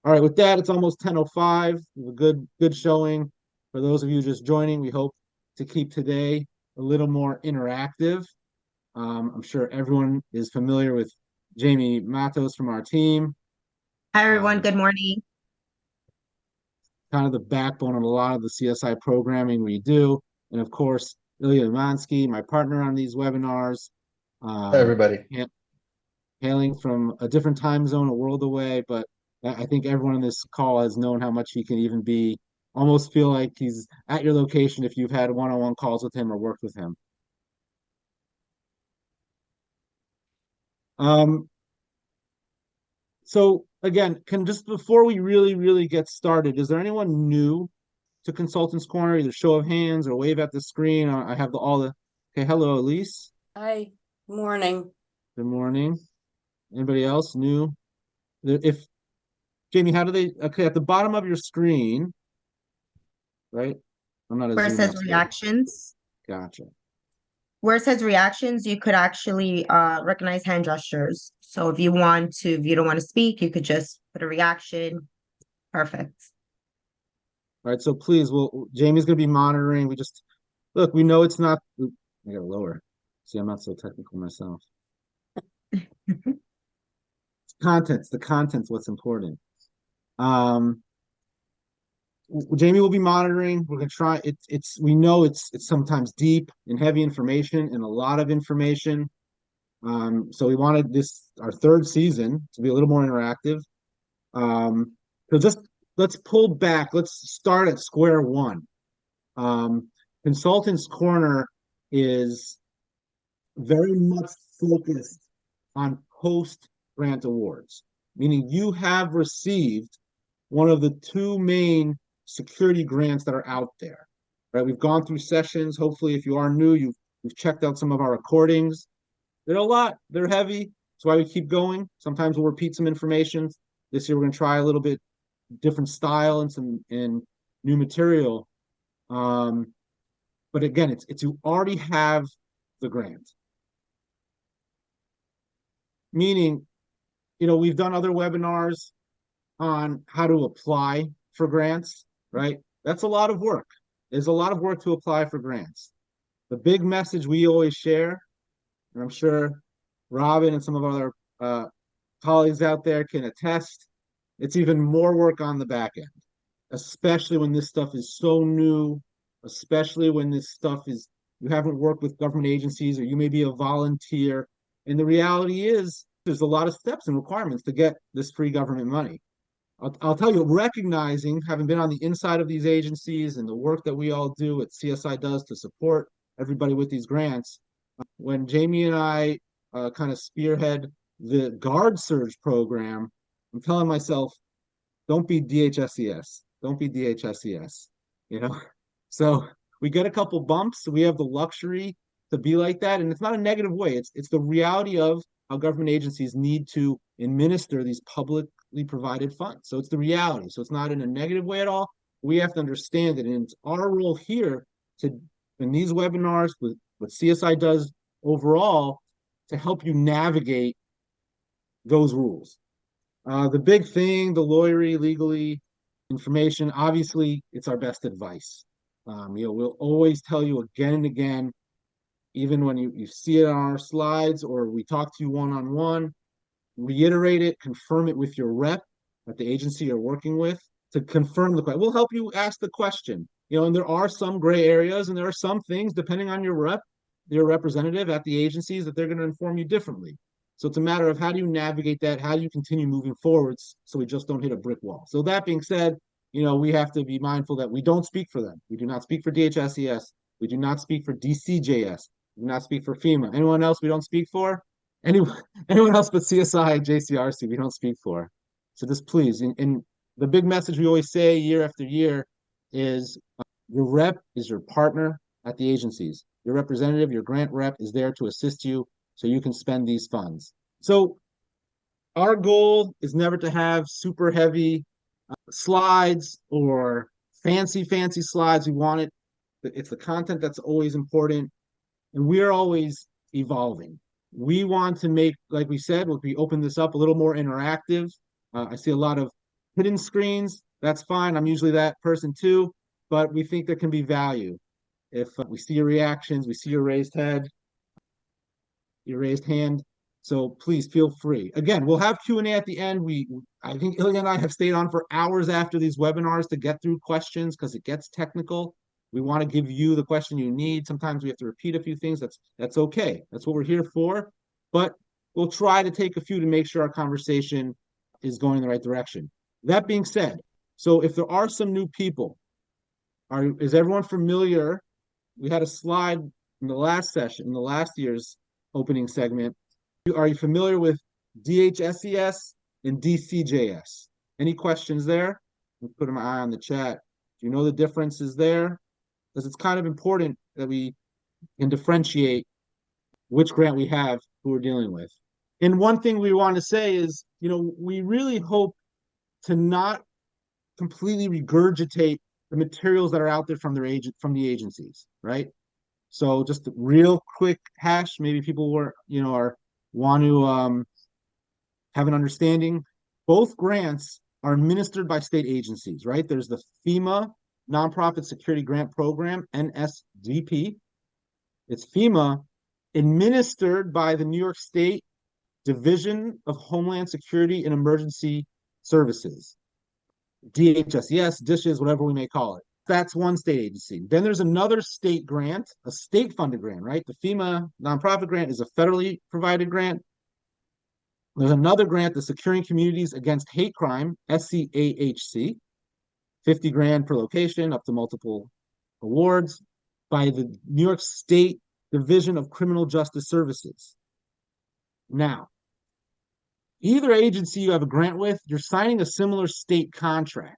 All right, with that, it's almost 10:05. A good showing. For those of you just joining, we hope to keep today a little more interactive. I'm sure everyone is familiar with Jamie Matos from our team, Hi, everyone. um, Good morning. kind of the backbone of a lot of the CSI programming we do. And of course, Ilya Ivansky, my partner on these webinars, Hi, um, everybody. hailing from a different time zone, a world away. But I think everyone on this call has known how much he can even be, almost feel like he's at your location if you've had one-on-one calls with him or worked with him. Um, so again, can just before we really get started, is there anyone new to Consultants Corner? Either show of hands or wave at the screen. I have all the. Okay, hello, Elise. Hi, morning. Good morning. Anybody else new? If Jamie, how do they? Okay, at the bottom of your screen, right? I'm not a Where it Zoom says expert. reactions, Gotcha. where it says reactions, you could actually recognize hand gestures. So if you don't want to speak, you could just put a reaction. Perfect. All right, so please, Jamie's gonna be monitoring. We just look. We know it's not. I gotta lower. See, I'm not so technical myself. The content's what's important. Um, Jamie will be monitoring. We're gonna try. We know it's sometimes deep and heavy information and a lot of information. So we wanted our third season to be a little more interactive. So just let's pull back. Let's start at square one. Um, Consultants Corner is very much focused on post grant awards, meaning you have received one of the two main security grants that are out there. Right? We've gone through sessions. Hopefully, if you are new, you've checked out some of our recordings. They're a lot. They're heavy. That's why we keep going. Sometimes we'll repeat some information. This year we're going to try a little bit different style and new material. But again, it's you already have the grant. Meaning, we've done other webinars on how to apply for grants, right? That's a lot of work. There's a lot of work to apply for grants. The big message we always share, and I'm sure Robin and some of our colleagues out there can attest, it's even more work on the back end, especially when this stuff is so new, especially when this stuff is, you haven't worked with government agencies or you may be a volunteer. And the reality is, there's a lot of steps and requirements to get this free government money. I'll tell you, recognizing, having been on the inside of these agencies and the work that we all do, what CSI does to support everybody with these grants, when Jamie and I kind of spearhead the Guard Surge program, I'm telling myself, don't be DHSES. Don't be DHSES. You know, so we get a couple bumps. We have the luxury to be like that, and it's not a negative way. It's the reality of how government agencies need to administer these publicly provided funds. So it's the reality. So it's not in a negative way at all. We have to understand it, and it's our role here to in these webinars with what CSI does overall to help you navigate those rules. The big thing, the lawyery, legally, information, obviously, it's our best advice. We'll always tell you again and again, even when you see it on our slides or we talk to you one-on-one, reiterate it, confirm it with your rep at the agency you're working with to confirm the question. We'll help you ask the question. And there are some gray areas and there are some things, depending on your representative at the agencies, that they're going to inform you differently. So it's a matter of how do you navigate that? How do you continue moving forwards so we just don't hit a brick wall? So that being said, we have to be mindful that we don't speak for them. We do not speak for DHSES. We do not speak for DCJS. We do not speak for FEMA. Anyone else we don't speak for? Anyone else but CSI and JCRC we don't speak for. So just please, and the big message we always say year after year is your rep is your partner at the agencies. Your representative, your grant rep is there to assist you so you can spend these funds. So our goal is never to have super heavy slides or fancy slides. We want it. It's the content that's always important. And we're always evolving. We want to make, like we said, we open this up a little more interactive. I see a lot of hidden screens, that's fine. I'm usually that person too, but we think there can be value. If we see your reactions, we see your raised head, your raised hand. So please feel free. Again, we'll have Q&A at the end. I think Ilya and I have stayed on for hours after these webinars to get through questions because it gets technical. We want to give you the question you need. Sometimes we have to repeat a few things. That's okay. That's what we're here for. But we'll try to take a few to make sure our conversation is going in the right direction. That being said, so if there are some new people, is everyone familiar? We had a slide in the last session, in the last year's opening segment. Are you familiar with DHSES and DCJS? Any questions there? I'll put my eye on the chat. Do you know the differences there? Because it's kind of important that we can differentiate which grant we have who we're dealing with. And one thing we want to say is, we really hope to not completely regurgitate the materials that are out there from the agencies, right? So just a real quick hash, maybe people want to have an understanding. Both grants are administered by state agencies, right? There's the FEMA Nonprofit Security Grant Program, NSGP. It's FEMA administered by the New York State Division of Homeland Security and Emergency Services. DHS, dishes, whatever we may call it. That's one state agency. Then there's another state grant, a state-funded grant, right? The FEMA nonprofit grant is a federally provided grant. There's another grant, the Securing Communities Against Hate Crime, SCAHC, 50 grand per location, up to multiple awards, by the New York State Division of Criminal Justice Services. Now, either agency you have a grant with, you're signing a similar state contract.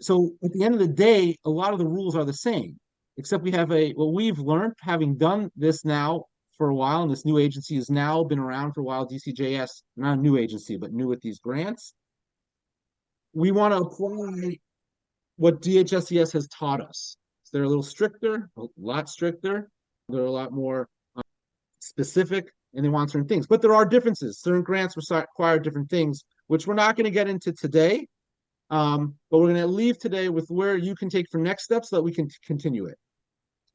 So at the end of the day, a lot of the rules are the same, except we have what we've learned, having done this now for a while, and this new agency has now been around for a while, DCJS, not a new agency, but new with these grants. We want to apply what DHSES has taught us. So they're a little stricter, a lot stricter. They're a lot more specific, and they want certain things. But there are differences. Certain grants require different things, which we're not going to get into today. But we're going to leave today with where you can take for next steps so that we can continue it.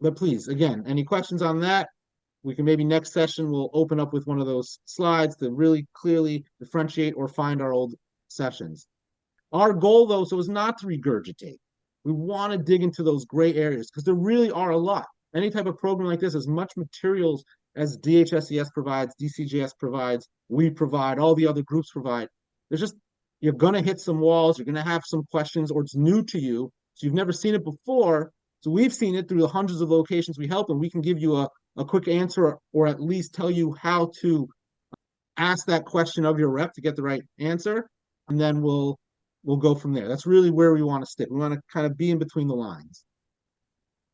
But please, again, any questions on that? We can maybe next session, we'll open up with one of those slides to really clearly differentiate or find our old sessions. Our goal, though, is not to regurgitate. We want to dig into those gray areas because there really are a lot. Any type of program like this, as much materials as DHSES provides, DCJS provides, we provide, all the other groups provide. You're going to hit some walls, you're going to have some questions, or it's new to you, so you've never seen it before. So we've seen it through the hundreds of locations we help, and we can give you a quick answer or at least tell you how to ask that question of your rep to get the right answer, and then we'll go from there. That's really where we want to stick. We want to kind of be in between the lines.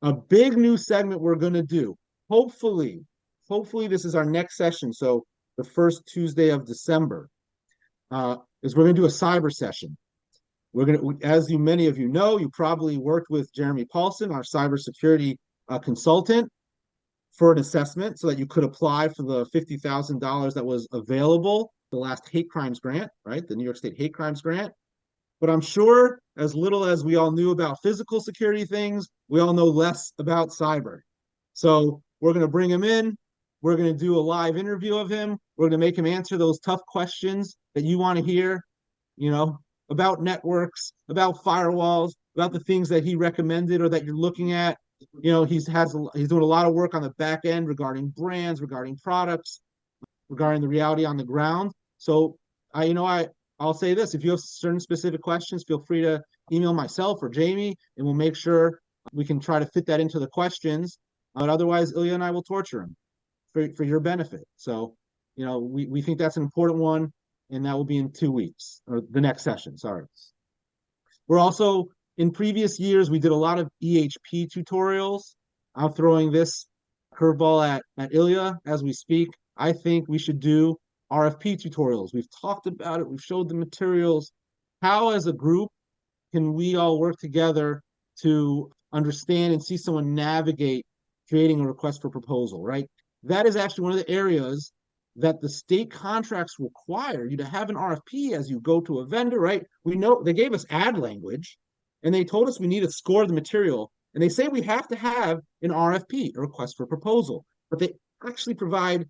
A big new segment we're going to do, hopefully this is our next session, so the first Tuesday of December, is we're going to do a cyber session. As many of you know, you probably worked with Jeremy Paulson, our cybersecurity consultant, for an assessment so that you could apply for the $50,000 that was available, the last hate crimes grant, right? The New York State hate crimes grant. But I'm sure as little as we all knew about physical security things, we all know less about cyber. So we're going to bring him in. We're going to do a live interview of him. We're going to make him answer those tough questions that you want to hear, about networks, about firewalls, about the things that he recommended or that you're looking at. He's doing a lot of work on the back end regarding brands, regarding products, regarding the reality on the ground. So I'll say this: if you have certain specific questions, feel free to email myself or Jamie, and we'll make sure we can try to fit that into the questions. But otherwise, Ilya and I will torture him for your benefit. So, we think that's an important one, and that will be in 2 weeks, or the next session, sorry. We're also, in previous years, we did a lot of EHP tutorials. I'm throwing this curveball at Ilya as we speak. I think we should do RFP tutorials. We've talked about it. We've showed the materials. How, as a group, can we all work together to understand and see someone navigate creating a request for proposal, right? That is actually one of the areas that the state contracts require you to have an RFP as you go to a vendor, right? We know they gave us ad language and they told us we need to score the material. And they say we have to have an RFP, a request for proposal, but they actually provide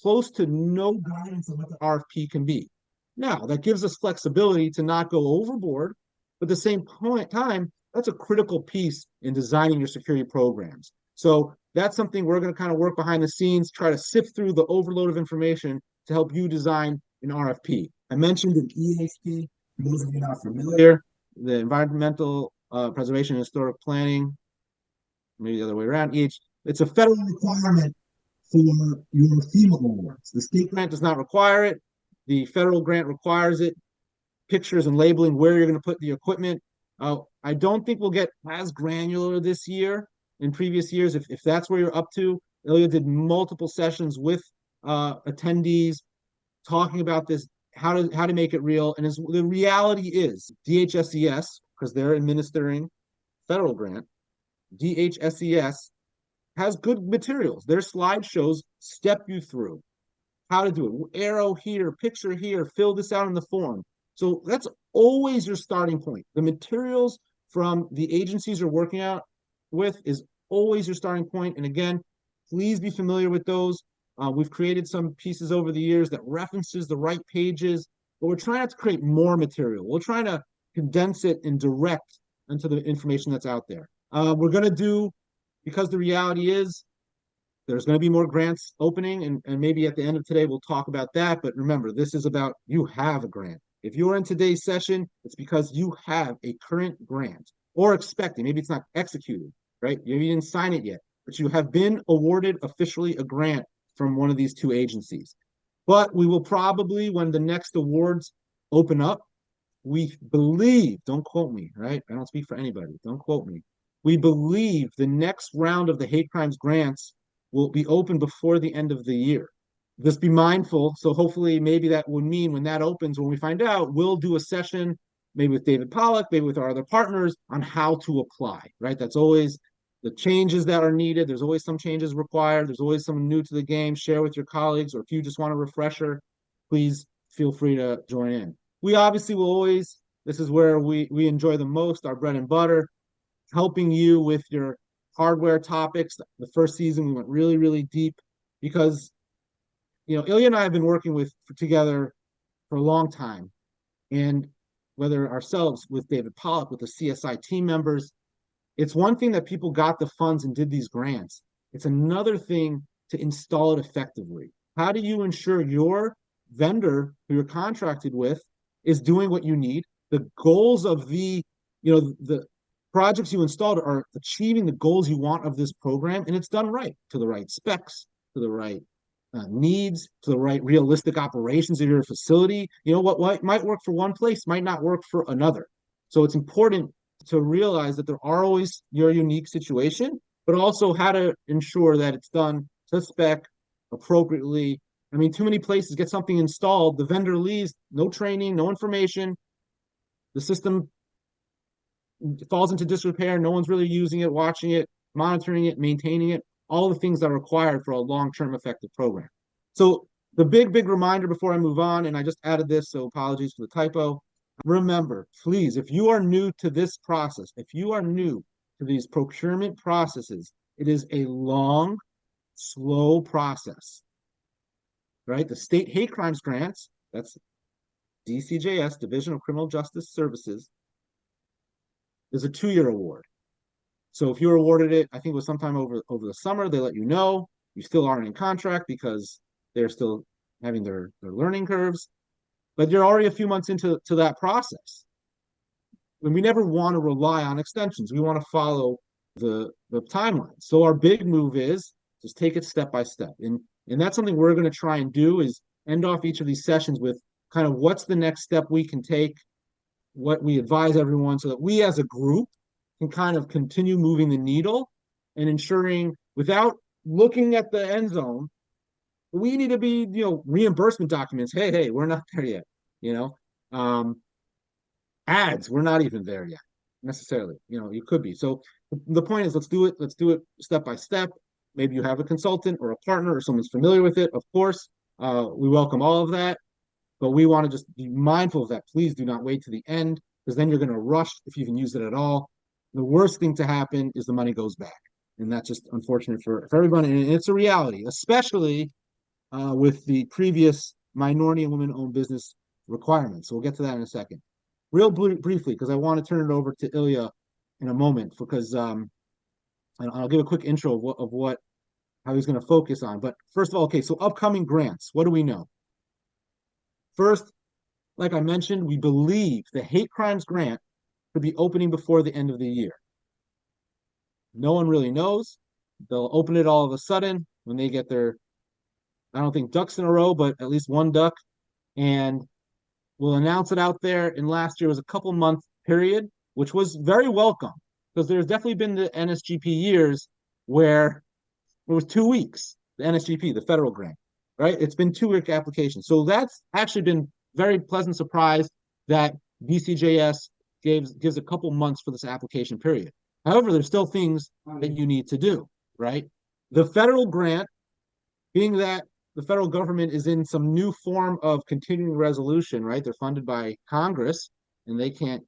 close to no guidance on what the RFP can be. Now, that gives us flexibility to not go overboard, but at the same time, that's a critical piece in designing your security programs. So that's something we're going to kind of work behind the scenes, try to sift through the overload of information to help you design an RFP. I mentioned an EHP, for those of you not familiar, the Environmental Preservation and Historic Planning, maybe the other way around, it's a federal requirement for your FEMA awards. The state grant does not require it. The federal grant requires it. Pictures and labeling where you're going to put the equipment. I don't think we'll get as granular this year in previous years. If that's where you're up to, Ilya did multiple sessions with attendees talking about this, how to make it real. And the reality is DHSES, because they're administering federal grant, DHSES has good materials. Their slideshows step you through how to do it. Arrow here, picture here, fill this out in the form. So that's always your starting point. The materials from the agencies you're working out with is always your starting point. And again, please be familiar with those. We've created some pieces over the years that references the right pages, but we're trying to create more material. We're trying to condense it and direct into the information that's out there. We're going to do, because the reality is there's going to be more grants opening, and maybe at the end of today, we'll talk about that. But remember, this is about you have a grant. If you're in today's session, it's because you have a current grant or expecting. Maybe it's not executed, right? You didn't sign it yet, but you have been awarded officially a grant from one of these two agencies. But we will probably, when the next awards open up, we believe, don't quote me, right? I don't speak for anybody. Don't quote me. We believe the next round of the hate crimes grants will be open before the end of the year. Just be mindful. So hopefully maybe that would mean when that opens, when we find out, we'll do a session, maybe with David Pollack, maybe with our other partners on how to apply, right? That's always the changes that are needed. There's always some changes required. There's always someone new to the game. Share with your colleagues, or if you just want a refresher, please feel free to join in. We obviously will always, this is where we enjoy the most, our bread and butter, helping you with your hardware topics. The first season, we went really, really deep because, you know, Ilya and I have been working together for a long time. And whether ourselves with David Pollack, with the CSI team members, it's one thing that people got the funds and did these grants. It's another thing to install it effectively. How do you ensure your vendor who you're contracted with is doing what you need? The goals of the projects you installed are achieving the goals you want of this program, and it's done right, to the right specs, to the right needs, to the right realistic operations of your facility. You know, what might work for one place might not work for another. So it's important to realize that there are always your unique situation, but also how to ensure that it's done to spec appropriately. I mean, too many places get something installed, the vendor leaves, no training, no information, the system falls into disrepair, no one's really using it, watching it, monitoring it, maintaining it, all the things that are required for a long-term effective program. So the big reminder before I move on, and I just added this, so apologies for the typo. Remember, please, if you are new to this process, if you are new to these procurement processes, it is a long, slow process, right? The state hate crimes grants, that's DCJS, Division of Criminal Justice Services, is a 2-year award. So if you're awarded it, I think it was sometime over the summer, they let you know. You still aren't in contract because they're still having their learning curves, but you're already a few months into that process. And we never want to rely on extensions. We want to follow the timeline. So our big move is just take it step by step. And that's something we're going to try and do, is end off each of these sessions with kind of what's the next step we can take, what we advise everyone, so that we as a group can kind of continue moving the needle and ensuring, without looking at the end zone, we need to be, reimbursement documents. Hey, we're not there yet. Ads, we're not even there yet necessarily. You could be. So the point is, let's do it step by step. Maybe you have a consultant or a partner or someone's familiar with it, of course. We welcome all of that, but we want to just be mindful of that. Please do not wait to the end, because then you're going to rush if you can use it at all. The worst thing to happen is the money goes back. And that's just unfortunate for everybody. And it's a reality, especially with the previous minority and women-owned business requirements. So we'll get to that in a second. Real briefly, because I want to turn it over to Ilya in a moment, because and I'll give a quick intro of how he's going to focus on. But first of all, okay, so upcoming grants. What do we know? First, like I mentioned, we believe the hate crimes grant could be opening before the end of the year. No one really knows. They'll open it all of a sudden when they get their, I don't think ducks in a row, but at least one duck. And we'll announce it out there. And last year was a couple month period, which was very welcome, because there's definitely been the NSGP years where it was 2 weeks, the NSGP, the federal grant, right? It's been 2 week application. So that's actually been very pleasant surprise that DCJS gives a couple months for this application period. However, there's still things that you need to do, right? The federal grant, being that the federal government is in some new form of continuing resolution, right? They're funded by Congress, and they can't,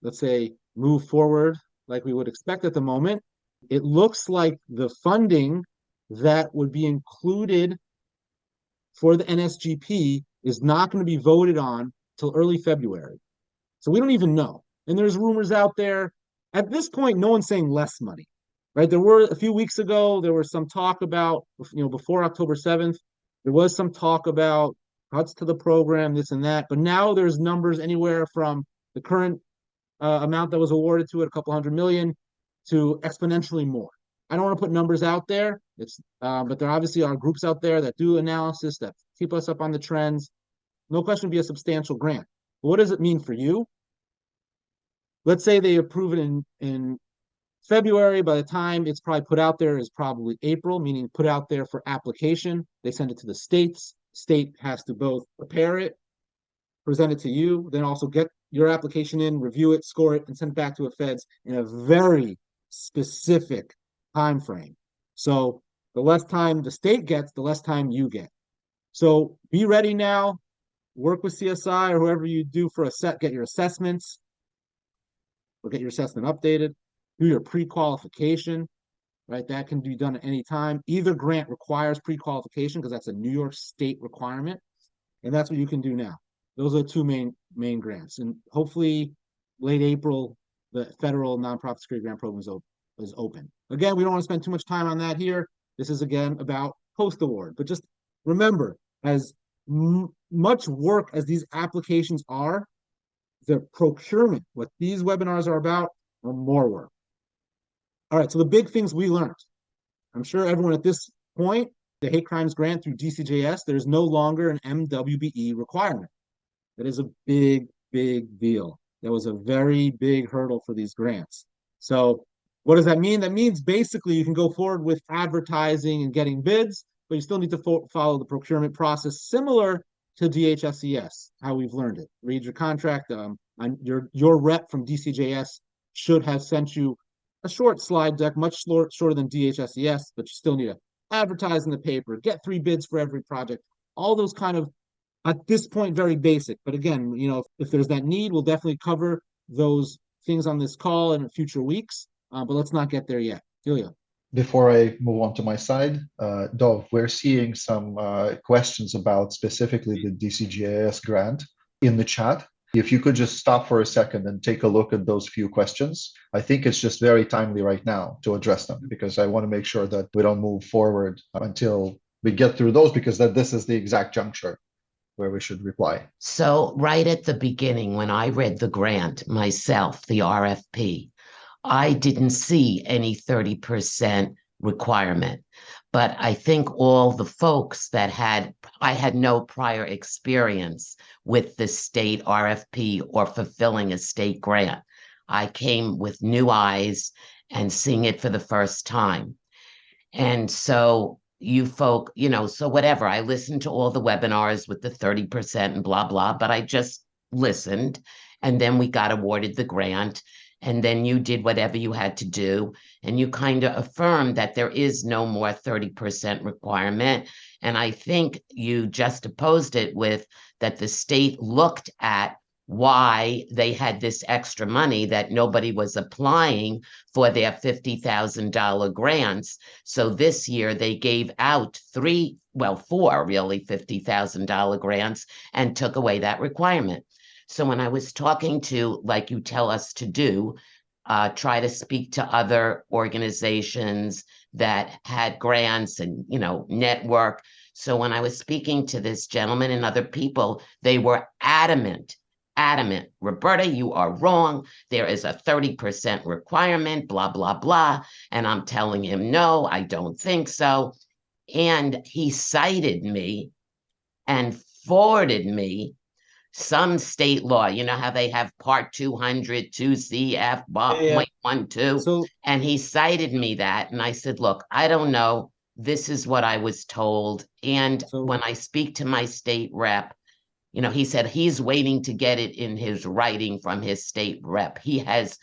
let's say, move forward like we would expect at the moment. It looks like the funding that would be included for the NSGP is not going to be voted on till early February. So we don't even know. And there's rumors out there. At this point, no one's saying less money, right? There were a few weeks ago, there was some talk about, before October 7th, there was some talk about cuts to the program, this and that. But now there's numbers anywhere from the current amount that was awarded to it, a couple $100 million, to exponentially more. I don't want to put numbers out there. But there obviously are groups out there that do analysis, that keep us up on the trends. No question, be a substantial grant. But what does it mean for you? Let's say they approve it in February. By the time it's probably put out there is probably April, meaning put out there for application. They send it to the states. State has to both prepare it, present it to you, then also get your application in, review it, score it, and send it back to a feds in a very specific time frame. So the less time the state gets, the less time you get. So be ready now. Work with CSI or whoever you do for get your assessments, or get your assessment updated. Do your pre-qualification, right? That can be done at any time. Either grant requires pre-qualification because that's a New York State requirement, and that's what you can do now. Those are the two main grants, and hopefully late April, the federal nonprofit security grant program is open. Again, we don't want to spend too much time on that here. This is again about post-award, but just remember, as much work as these applications are, the procurement, what these webinars are about, are more work. All right, so the big things we learned. I'm sure everyone at this point, the hate crimes grant through DCJS, there's no longer an MWBE requirement. That is a big, big deal. That was a very big hurdle for these grants. So what does that mean? That means basically you can go forward with advertising and getting bids, but you still need to follow the procurement process similar to DHSES, how we've learned it. Read your contract. Your rep from DCJS should have sent you a short slide deck, much shorter than DHSES, but you still need to advertise in the paper, get 3 bids for every project, all those kind of, at this point, very basic. But again, if there's that need, we'll definitely cover those things on this call in future weeks. But let's not get there yet. Ilya. Before I move on to my side, Dov, we're seeing some questions about specifically the DCGIS grant in the chat. If you could just stop for a second and take a look at those few questions, I think it's just very timely right now to address them, because I want to make sure that we don't move forward until we get through those, because this is the exact juncture where we should reply. So right at the beginning, when I read the grant myself, the RFP, I didn't see any 30% requirement. But I think all the folks that I had no prior experience with the state RFP or fulfilling a state grant. I came with new eyes and seeing it for the first time. And so you folk, so whatever, I listened to all the webinars with the 30% and blah, blah, but I just listened, and then we got awarded the grant, and then you did whatever you had to do, and you kind of affirmed that there is no more 30% requirement. And I think you just opposed it with that the state looked at why they had this extra money that nobody was applying for their $50,000 grants. So this year they gave out four really $50,000 grants and took away that requirement. So when I was talking to, like you tell us to do, try to speak to other organizations that had grants and, network. So when I was speaking to this gentleman and other people, they were adamant, Roberta, you are wrong. There is a 30% requirement, blah, blah, blah. And I'm telling him, no, I don't think so. And he cited me and forwarded me some state law. You know how they have part 200, 2CF, Yeah. 0.12. So And he cited me that. And I said, look, I don't know. This is what I was told. And when I speak to my state rep, he said he's waiting to get it in his writing from his state rep. He has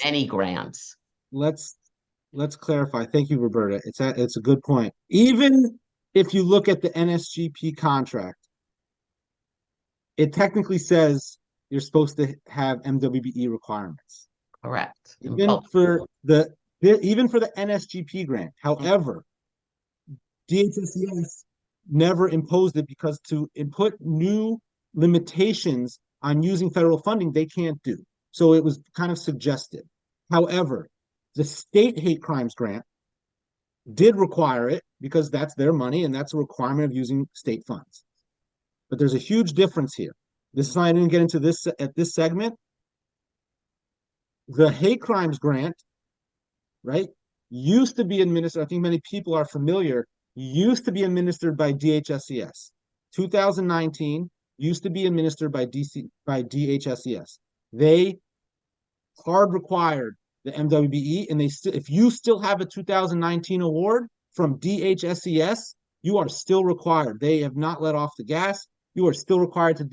many grants. let's clarify. Thank you, Roberta. It's a good point. Even if you look at the NSGP contract, it technically says you're supposed to have MWBE requirements. Correct. Even for the NSGP grant. However, DHSCS never imposed it because to input new limitations on using federal funding, they can't do. So it was kind of suggested. However, the state hate crimes grant did require it because that's their money and that's a requirement of using state funds. But there's a huge difference here. This is why I didn't get into this at this segment. The hate crimes grant, right, used to be administered, I think many people are familiar, used to be administered by DHSCS. 2019 used to be administered by DHSCS. They hard required the MWBE, and if you still have a 2019 award from DHSCS, you are still required. They have not let off the gas. You are still required to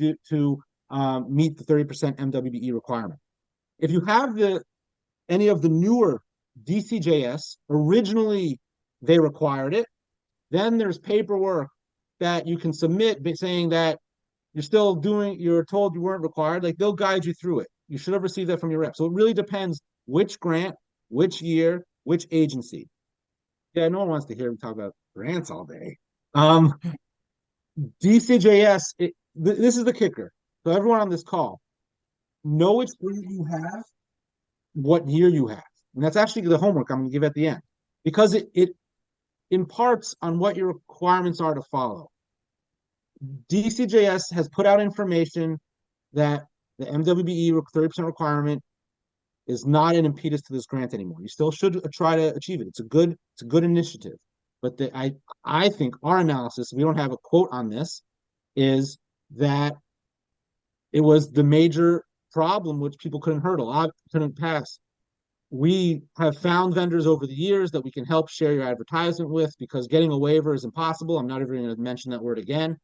meet the 30% MWBE requirement. If you have any of the newer DCJS, originally they required it. Then there's paperwork that you can submit saying that you're told you weren't required. Like, they'll guide you through it. You should have received that from your rep. So it really depends which grant, which year, which agency. Yeah, no one wants to hear me talk about grants all day. DCJS, this is the kicker. So everyone on this call, know which grant you have, what year you have. And that's actually the homework I'm going to give at the end. Because it imparts on what your requirements are to follow. DCJS has put out information that the MWBE 30% requirement is not an impedance to this grant anymore. You still should try to achieve it. It's a good initiative. But I think our analysis, we don't have a quote on this, is that it was the major problem which people couldn't pass. We have found vendors over the years that we can help share your advertisement with, because getting a waiver is impossible. I'm not even going to mention that word again.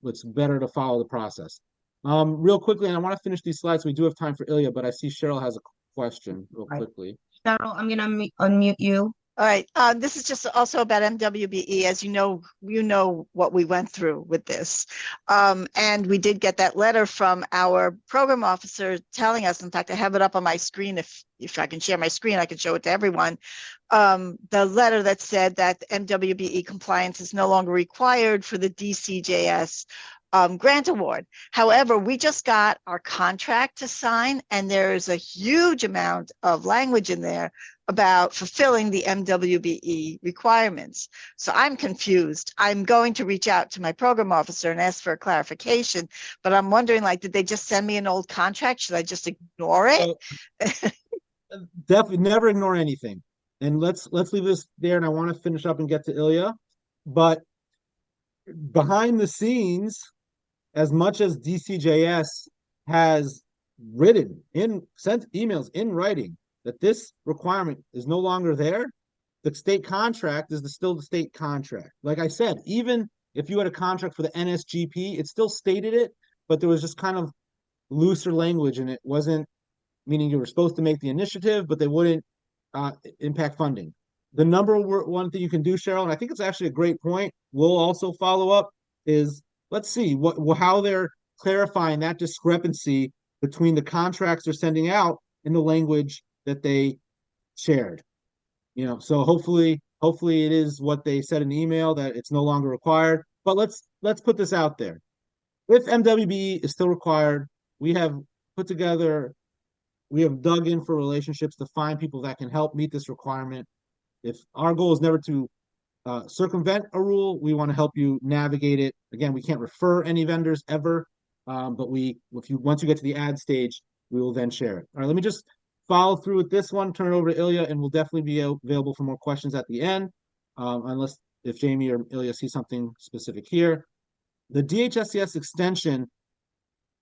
It's better to follow the process. Real quickly, and I want to finish these slides. We do have time for Ilya, but I see Cheryl has a question real quickly. Cheryl, I'm going to unmute you. All right. This is just also about MWBE. As you know what we went through with this. And we did get that letter from our program officer telling us, in fact, I have it up on my screen. If I can share my screen, I can show it to everyone. The letter that said that MWBE compliance is no longer required for the DCJS grant award. However, we just got our contract to sign, and there's a huge amount of language in there about fulfilling the MWBE requirements. So I'm confused. I'm going to reach out to my program officer and ask for a clarification, but I'm wondering, did they just send me an old contract? Should I just ignore it? Definitely never ignore anything. And let's leave this there, and I want to finish up and get to Ilya. But behind the scenes, as much as DCJS has sent emails in writing that this requirement is no longer there, the state contract is still the state contract. Like I said, even if you had a contract for the NSGP, it still stated it, but there was just kind of looser language, and it wasn't meaning you were supposed to make the initiative, but they wouldn't impact funding. The number one thing you can do, Cheryl, and I think it's actually a great point, we'll also follow up, is let's see how they're clarifying that discrepancy between the contracts they're sending out and the language that they shared. You know, so hopefully it is what they said in the email, that it's no longer required. But let's put this out there. If MWBE is still required, we have dug in for relationships to find people that can help meet this requirement. If our goal is never to circumvent a rule, we want to help you navigate it. Again, we can't refer any vendors ever, but once you get to the ad stage, we will then share it. All right, let me just follow through with this one, turn it over to Ilya, and we'll definitely be available for more questions at the end, unless if Jamie or Ilya see something specific here. The DHSCS extension,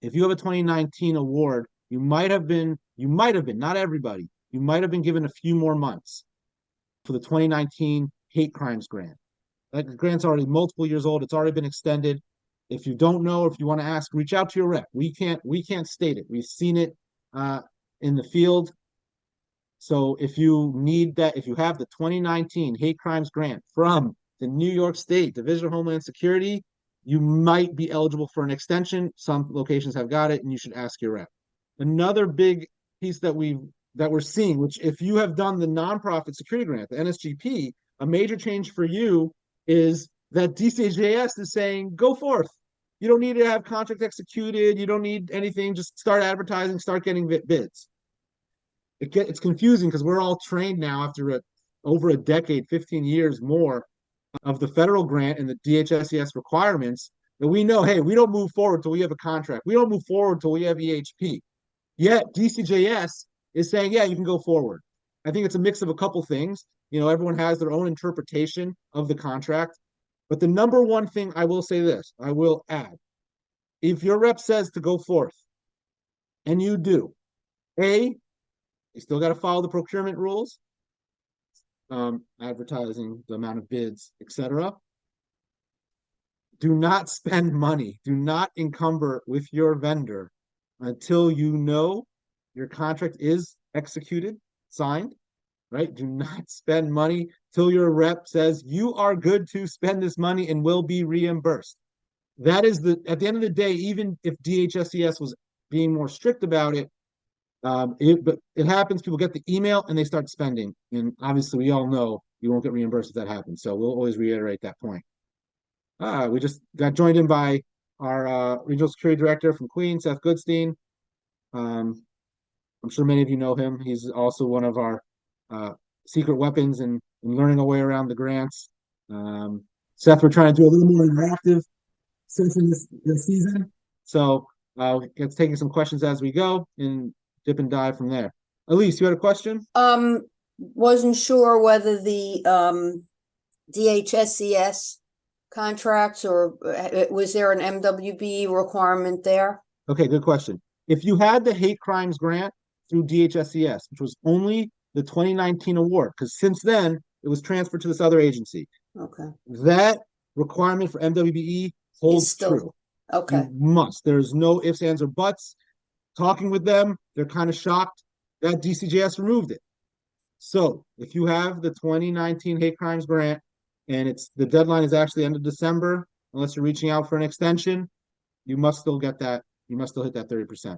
if you have a 2019 award, you might have been, not everybody, you might have been given a few more months for the 2019 hate crimes grant. That grant's already multiple years old. It's already been extended. If you don't know, or if you want to ask, reach out to your rep. We can't state it. We've seen it in the field. So if you need that, if you have the 2019 hate crimes grant from the New York State Division of Homeland Security, you might be eligible for an extension. Some locations have got it, and you should ask your rep. Another big piece that we're seeing, which if you have done the nonprofit security grant, the NSGP, a major change for you is that DCJS is saying, go forth. You don't need to have contract executed. You don't need anything. Just start advertising, start getting bids. It's confusing because we're all trained now after over a decade, 15 years more of the federal grant and the DHSCS requirements, that we know, hey, we don't move forward till we have a contract. We don't move forward till we have EHP. Yet DCJS is saying, yeah, you can go forward. I think it's a mix of a couple things. You know, everyone has their own interpretation of the contract. But the number one thing I will say this, I will add, if your rep says to go forth, and you do, you still got to follow the procurement rules, advertising, the amount of bids, etc. Do not spend money. Do not encumber with your vendor until you know your contract is executed, signed, right? Do not spend money till your rep says you are good to spend this money and will be reimbursed. That is at the end of the day, even if DHSCS was being more strict about it, but it happens, people get the email and they start spending. And obviously we all know you won't get reimbursed if that happens. So we'll always reiterate that point. We just got joined in by our regional security director from Queens, Seth Goodstein. I'm sure many of you know him. He's also one of our secret weapons and learning our way around the grants. Seth, we're trying to do a little more interactive session this season. So it's taking some questions as we go and dip and dive from there. Elise, you had a question? Wasn't sure whether the DHSCS contracts or was there an MWB requirement there? Okay, good question. If you had the hate crimes grant through DHSCS, which was only the 2019 award, because since then it was transferred to this other agency. Okay. That requirement for MWBE holds Still true. Okay. You must. There's no ifs, ands, or buts. Talking with them, they're kind of shocked that DCJS removed it. So if you have the 2019 hate crimes grant and the deadline is actually end of December, unless you're reaching out for an extension, you must still get that. You must still hit that 30%.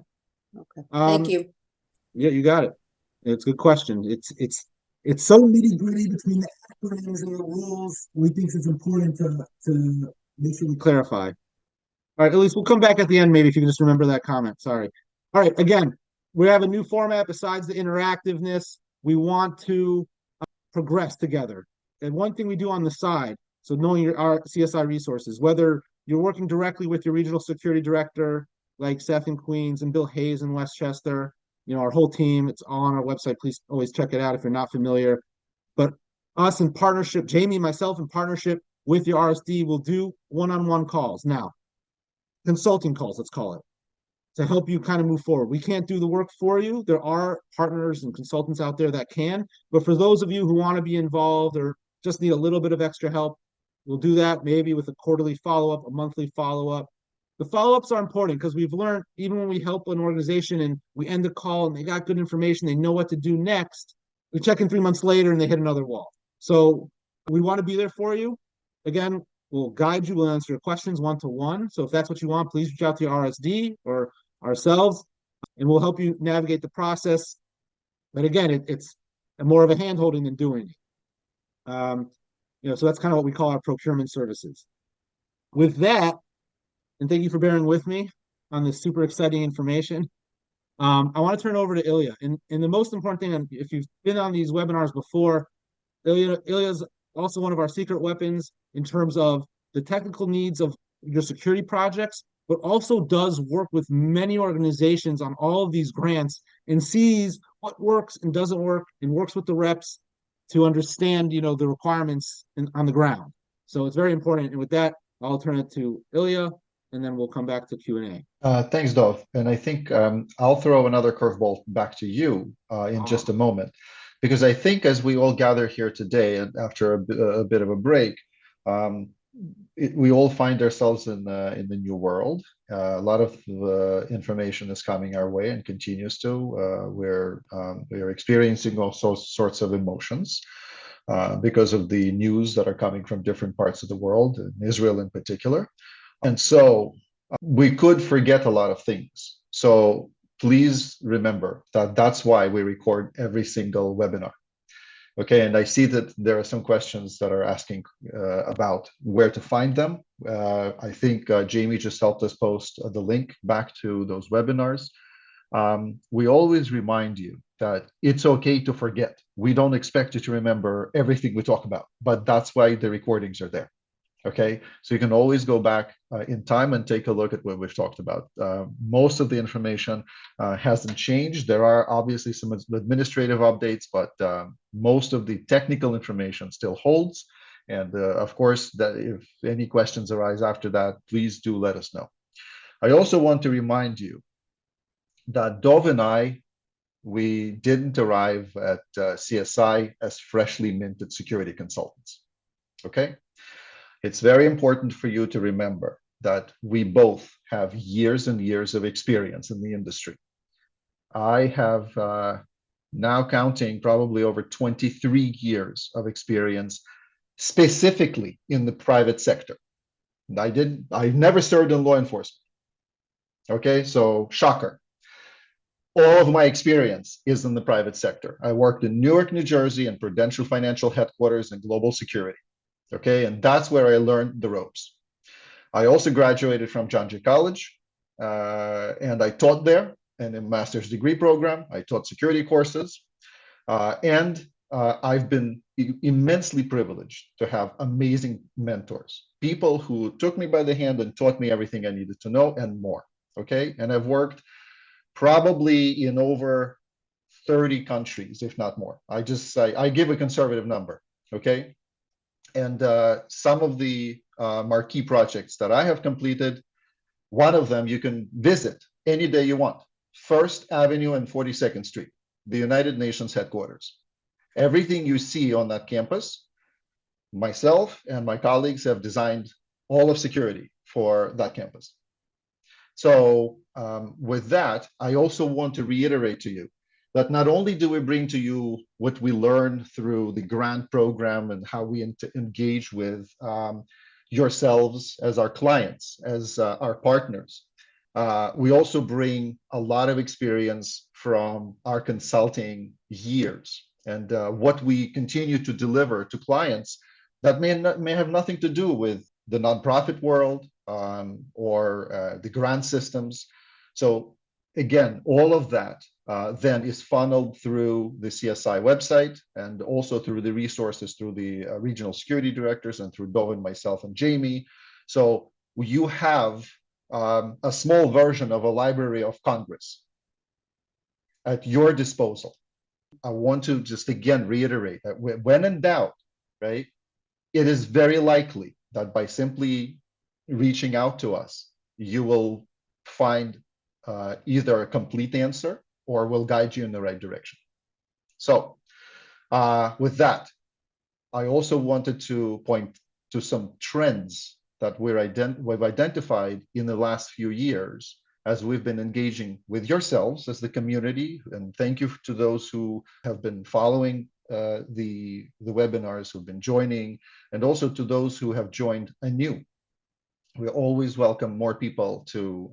Okay. Thank you. Yeah, you got it. It's a good question. It's so nitty gritty between the acronyms and the rules. We think it's important to make sure we clarify. All right, at least we'll come back at the end, maybe if you can just remember that comment. Sorry. All right, again, we have a new format besides the interactiveness. We want to progress together. And one thing we do on the side, so knowing our CSI resources, whether you're working directly with your regional security director, like Seth in Queens and Bill Hayes in Westchester, our whole team, it's all on our website. Please always check it out if you're not familiar. But us in partnership, Jamie and myself in partnership with your RSD will do one-on-one calls. Now, consulting calls, let's call it, to help you kind of move forward. We can't do the work for you. There are partners and consultants out there that can, but for those of you who want to be involved or just need a little bit of extra help, we'll do that maybe with a quarterly follow-up, a monthly follow-up. the follow-ups are important because we've learned even when we help an organization and we end the call and they got good information, they know what to do next. We check in 3 months later and they hit another wall. So we want to be there for you. Again, we'll guide you, we'll answer your questions one-to-one. So if that's what you want, please reach out to your RSD or ourselves, and we'll help you navigate the process. But again, it's more of a hand-holding than doing it. So that's kind of what we call our procurement services. With that, and thank you for bearing with me on this super exciting information. I want to turn over to Ilya. And the most important thing, if you've been on these webinars before, Ilya is also one of our secret weapons in terms of the technical needs of your security projects, but also does work with many organizations on all of these grants and sees what works and doesn't work and works with the reps to understand, the requirements on the ground. So it's very important. And with that, I'll turn it to Ilya, and then we'll come back to Q&A. Thanks, Dov. And I think I'll throw another curveball back to you in just a moment, because I think as we all gather here today, and after a bit of a break, we all find ourselves in the new world. A lot of information is coming our way and continues to. We're experiencing all sorts of emotions because of the news that are coming from different parts of the world, in Israel in particular. And so we could forget a lot of things. So please remember that that's why we record every single webinar. Okay, and I see that there are some questions that are asking about where to find them. I think Jamie just helped us post the link back to those webinars. We always remind you that it's okay to forget. We don't expect you to remember everything we talk about, but that's why the recordings are there. Okay, so you can always go back in time and take a look at what we've talked about. Most of the information hasn't changed. There are obviously some administrative updates, but most of the technical information still holds. And of course, that if any questions arise after that, please do let us know. I also want to remind you that Dov and I, we didn't arrive at CSI as freshly minted security consultants. Okay. It's very important for you to remember that we both have years and years of experience in the industry. I have now counting probably over 23 years of experience specifically in the private sector. I never served in law enforcement. Okay, so shocker. All of my experience is in the private sector. I worked in Newark, New Jersey, and Prudential Financial Headquarters and Global Security. Okay, and that's where I learned the ropes. I also graduated from John Jay College, and I taught there in a master's degree program. I taught security courses, and I've been immensely privileged to have amazing mentors, people who took me by the hand and taught me everything I needed to know and more. Okay, and I've worked probably in over 30 countries, if not more. I give a conservative number. Okay. And some of the marquee projects that I have completed, one of them you can visit any day you want. First Avenue and 42nd Street, the United Nations headquarters. Everything you see on that campus, myself and my colleagues have designed all of security for that campus. So with that, I also want to reiterate to you that not only do we bring to you what we learned through the grant program and how we engage with yourselves as our clients, as our partners, we also bring a lot of experience from our consulting years and what we continue to deliver to clients that may have nothing to do with the nonprofit world or the grant systems. So again, all of that then is funneled through the CSI website and also through the resources through the regional security directors and through Dov and myself and Jamie. So you have a small version of a Library of Congress at your disposal. I want to just again reiterate that when in doubt, right, it is very likely that by simply reaching out to us, you will find either a complete answer or will guide you in the right direction. So with that, I also wanted to point to some trends that we've identified in the last few years as we've been engaging with yourselves as the community. And thank you to those who have been following the webinars, who've been joining, and also to those who have joined anew. We always welcome more people to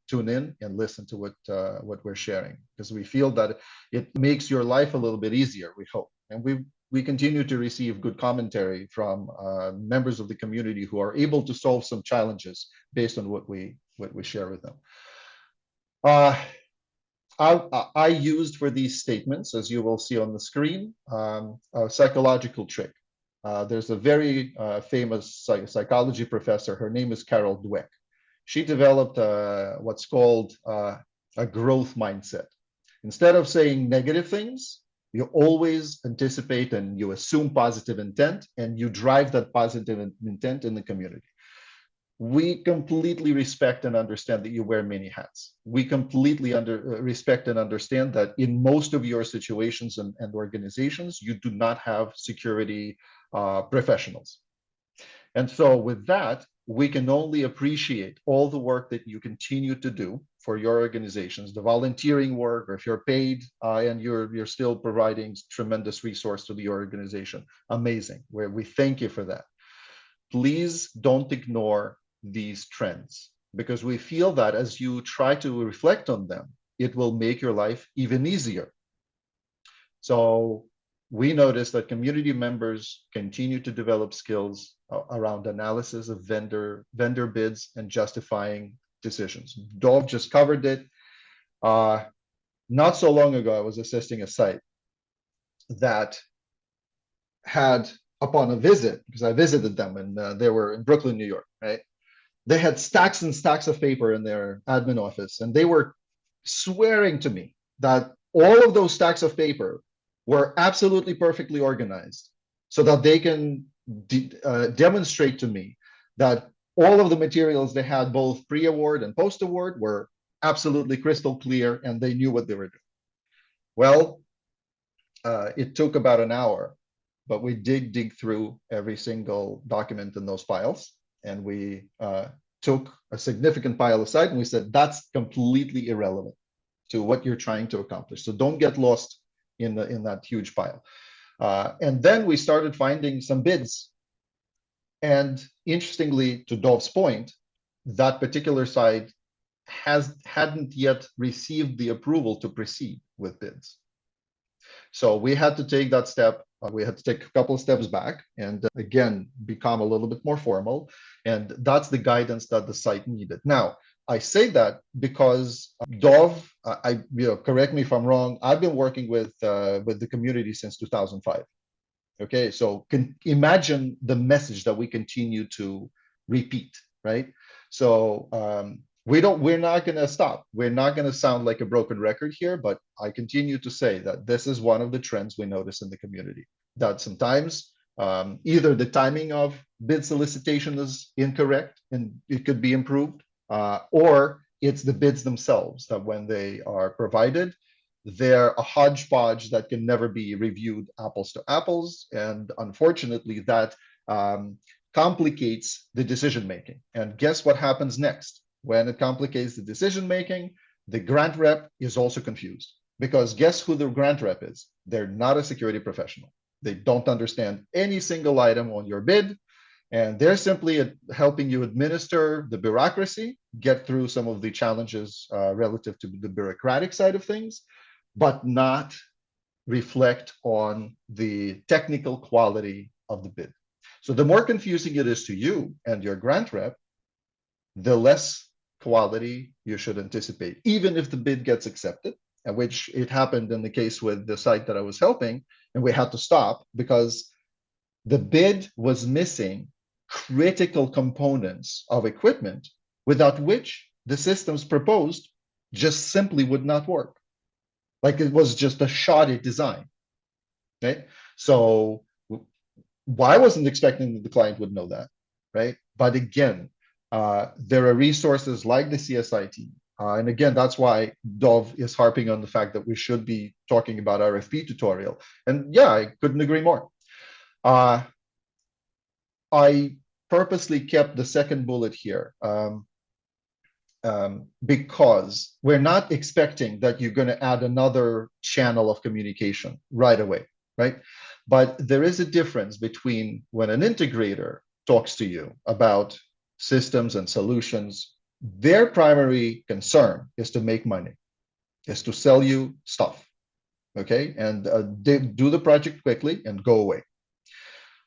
tune in and listen to what we're sharing, because we feel that it makes your life a little bit easier, we hope. And we continue to receive good commentary from members of the community who are able to solve some challenges based on what we share with them. I used for these statements, as you will see on the screen, a psychological trick. There's a very famous psychology professor. Her name is Carol Dweck. She developed what's called a growth mindset. Instead of saying negative things, you always anticipate and you assume positive intent, and you drive that positive intent in the community. We completely respect and understand that you wear many hats. We completely respect and understand that in most of your situations and organizations, you do not have security professionals. And so with that, we can only appreciate all the work that you continue to do for your organizations, the volunteering work, or if you're paid and you're still providing tremendous resource to the organization. Amazing. We thank you for that. Please don't ignore these trends, because we feel that as you try to reflect on them, it will make your life even easier. So we notice that community members continue to develop skills around analysis of vendor bids and justifying decisions. Dov just covered it. Not so long ago, I was assisting a site that had, upon a visit, because I visited them, and they were in Brooklyn, New York, right? They had stacks and stacks of paper in their admin office, and they were swearing to me that all of those stacks of paper were absolutely perfectly organized, so that they can demonstrate to me that all of the materials they had, both pre-award and post-award, were absolutely crystal clear, and they knew what they were doing. Well, it took about an hour, but we did dig through every single document in those files, and we took a significant pile aside, and we said, that's completely irrelevant to what you're trying to accomplish. So don't get lost in that huge pile. And then we started finding some bids. And interestingly, to Dov's point, that particular site hadn't yet received the approval to proceed with bids. So we had to take that step. We had to take a couple of steps back and again, become a little bit more formal. And that's the guidance that the site needed. Now, I say that because Dov, correct me if I'm wrong, I've been working with the community since 2005. Okay, so imagine the message that we continue to repeat, right? So we're not going to stop. We're not going to sound like a broken record here, but I continue to say that this is one of the trends we notice in the community, that sometimes either the timing of bid solicitation is incorrect and it could be improved, or it's the bids themselves that when they are provided, they're a hodgepodge that can never be reviewed apples to apples. And unfortunately, that complicates the decision making. And guess what happens next? When it complicates the decision making, the grant rep is also confused, because guess who the grant rep is? They're not a security professional. They don't understand any single item on your bid, and they're simply helping you administer the bureaucracy, get through some of the challenges relative to the bureaucratic side of things, but not reflect on the technical quality of the bid. So the more confusing it is to you and your grant rep, the less quality you should anticipate, even if the bid gets accepted, which it happened in the case with the site that I was helping, and we had to stop because the bid was missing critical components of equipment without which the systems proposed just simply would not work. Like it was just a shoddy design, right? So I wasn't expecting that the client would know that, right? But again, there are resources like the CSI team. And again, that's why Dov is harping on the fact that we should be talking about RFP tutorial. And yeah, I couldn't agree more. I purposely kept the second bullet here because we're not expecting that you're going to add another channel of communication right away, right? But there is a difference between when an integrator talks to you about systems and solutions, their primary concern is to make money, is to sell you stuff, okay? And they do the project quickly and go away.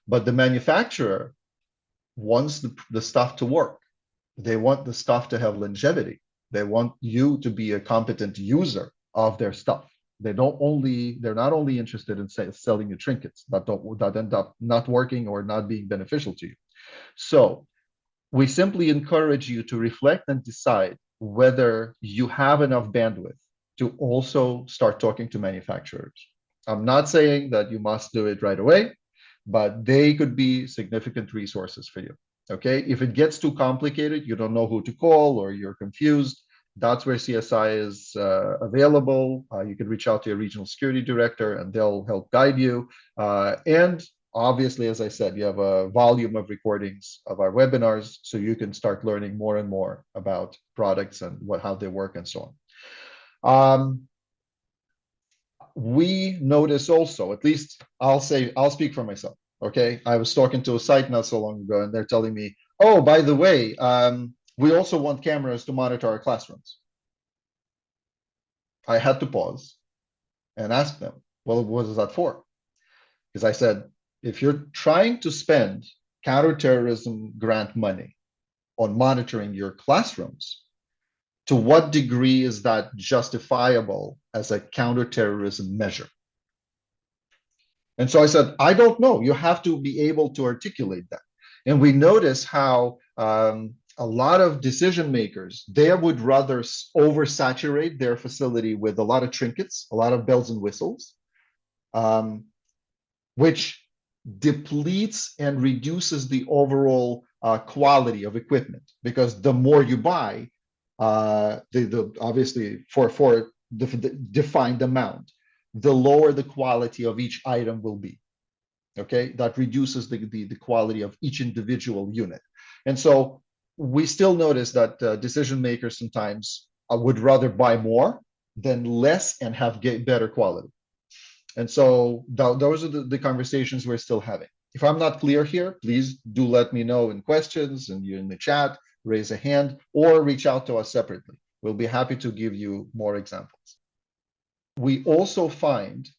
But the manufacturer wants the stuff to work. They want the stuff to have longevity. They want you to be a competent user of their stuff. They're not only interested in selling you trinkets that end up not working or not being beneficial to you. So we simply encourage you to reflect and decide whether you have enough bandwidth to also start talking to manufacturers. I'm not saying that you must do it right away, but they could be significant resources for you. Okay, if it gets too complicated, you don't know who to call, or you're confused, that's where CSI is available. You can reach out to your regional security director and they'll help guide you. And obviously, as I said, you have a volume of recordings of our webinars, so you can start learning more and more about products and how they work and so on. We notice also, at least I'll speak for myself. Okay, I was talking to a site not so long ago, and they're telling me, "Oh, by the way, we also want cameras to monitor our classrooms." I had to pause and ask them, "Well, what is that for?" Because I said, if you're trying to spend counterterrorism grant money on monitoring your classrooms, to what degree is that justifiable as a counterterrorism measure? And so I said, I don't know. You have to be able to articulate that. And we notice how a lot of decision makers, they would rather oversaturate their facility with a lot of trinkets, a lot of bells and whistles, which depletes and reduces the overall quality of equipment. Because the more you buy, obviously for the defined amount, the lower the quality of each item will be. Okay, that reduces the quality of each individual unit. And so we still notice that decision makers sometimes would rather buy more than less and have better quality. And so those are the conversations we're still having. If I'm not clear here, please do let me know in questions, and you in the chat, raise a hand, or reach out to us separately. We'll be happy to give you more examples. We also find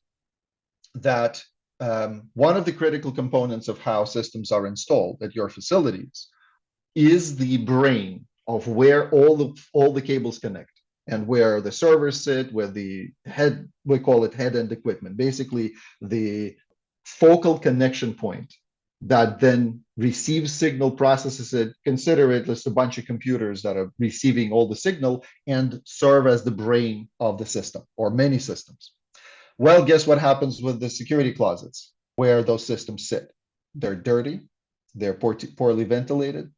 that one of the critical components of how systems are installed at your facilities is the brain of where all the cables connect and where the servers sit, where the head, we call it head-end equipment, basically the focal connection point that then receives signal, processes it, consider it just a bunch of computers that are receiving all the signal and serve as the brain of the system or many systems. Well, guess what happens with the security closets where those systems sit? They're dirty, they're poorly ventilated,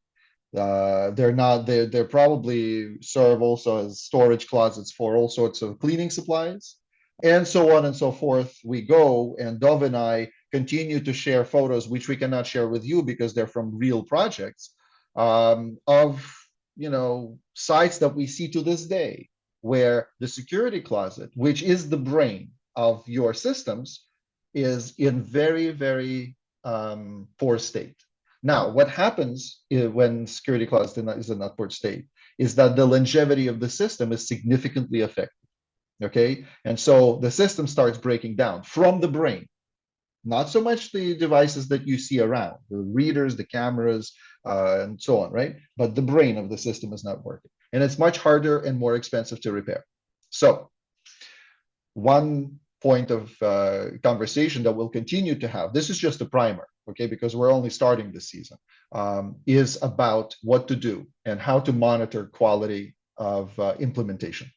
they're probably serve also as storage closets for all sorts of cleaning supplies, and so on and so forth. We go, and Dov and I continue to share photos, which we cannot share with you because they're from real projects, of sites that we see to this day, where the security closet, which is the brain of your systems, is in very, very poor state. Now, what happens when security closet is in that poor state is that the longevity of the system is significantly affected. Okay, and so the system starts breaking down from the brain, not so much the devices that you see around, the readers, the cameras, and so on, right? But the brain of the system is not working, and it's much harder and more expensive to repair. So one point of conversation that we'll continue to have, this is just a primer, okay, because we're only starting this season, is about what to do and how to monitor quality of implementation.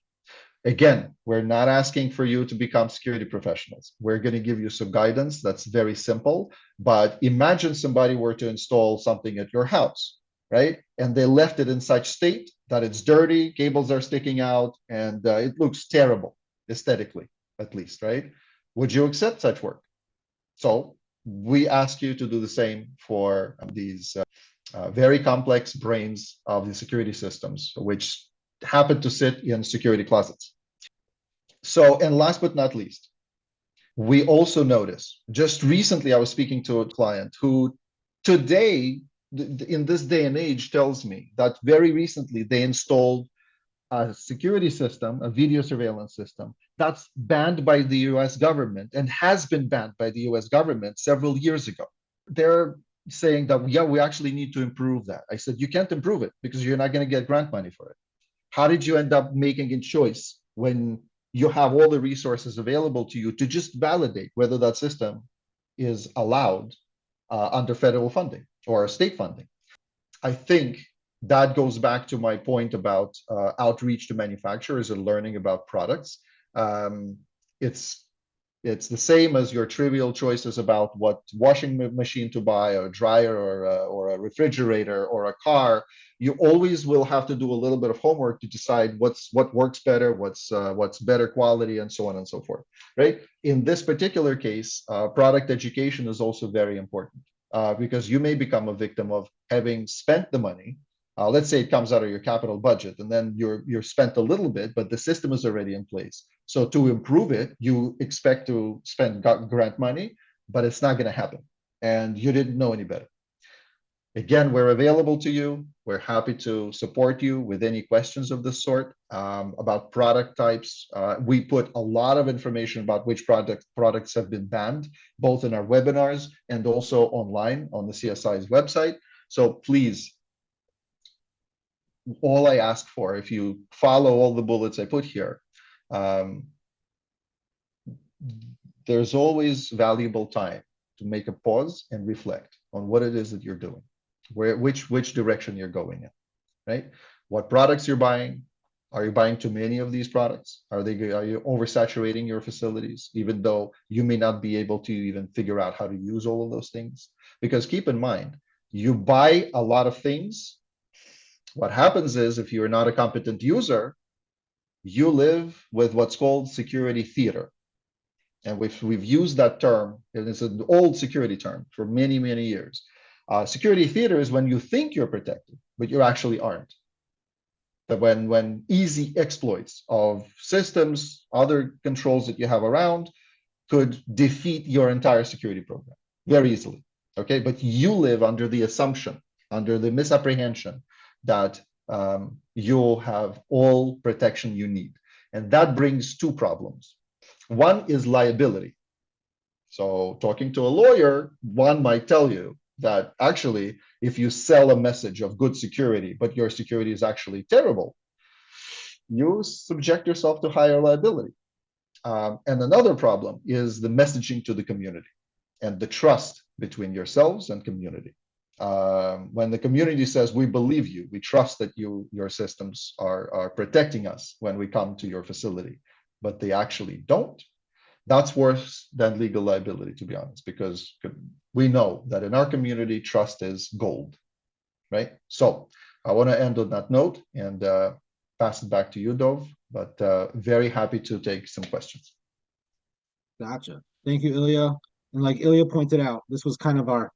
Again, we're not asking for you to become security professionals. We're going to give you some guidance that's very simple, but imagine somebody were to install something at your house, right? And they left it in such state that it's dirty, cables are sticking out, and it looks terrible aesthetically, at least, right? Would you accept such work? So we ask you to do the same for these very complex brains of the security systems, which happen to sit in security closets. So, and last but not least, we also notice, just recently I was speaking to a client who today, in this day and age, tells me that very recently they installed a security system, a video surveillance system, that's banned by the US government and has been banned by the US government several years ago. They're saying that, yeah, we actually need to improve that. I said, you can't improve it because you're not going to get grant money for it. How did you end up making a choice when you have all the resources available to you to just validate whether that system is allowed under federal funding or state funding? I think that goes back to my point about outreach to manufacturers and learning about products. It's the same as your trivial choices about what washing machine to buy, or a dryer, or a refrigerator, or a car. You always will have to do a little bit of homework to decide what works better, what's better quality, and so on and so forth. Right? In this particular case, product education is also very important because you may become a victim of having spent the money. Let's say it comes out of your capital budget, and then you're spent a little bit, but the system is already in place. So to improve it, you expect to spend grant money, but it's not going to happen, and you didn't know any better. Again, we're available to you. We're happy to support you with any questions of this sort about product types. We put a lot of information about which products have been banned, both in our webinars and also online on the CSI's website. So please, all I ask for, if you follow all the bullets I put here, there's always valuable time to make a pause and reflect on what it is that you're doing, which direction you're going in, right? What products you're buying. Are you buying too many of these products? Are you oversaturating your facilities, even though you may not be able to even figure out how to use all of those things? Because keep in mind, you buy a lot of things. What happens is, if you're not a competent user, you live with what's called security theater. And we've used that term, and it's an old security term for many, many years. Security theater is when you think you're protected, but you actually aren't. That when easy exploits of systems, other controls that you have around could defeat your entire security program very easily. Okay, but you live under the assumption, under the misapprehension that you'll have all protection you need. And that brings two problems. One is liability. So talking to a lawyer, one might tell you that actually, if you sell a message of good security, but your security is actually terrible, you subject yourself to higher liability. And another problem is the messaging to the community and the trust between yourselves and community. When the community says, we believe you, we trust that your systems are protecting us when we come to your facility, but they actually don't, that's worse than legal liability, to be honest, because we know that in our community, trust is gold, right? So I want to end on that note and pass it back to you, Dov, but very happy to take some questions. Gotcha. Thank you, Ilya. And like Ilya pointed out, this was kind of our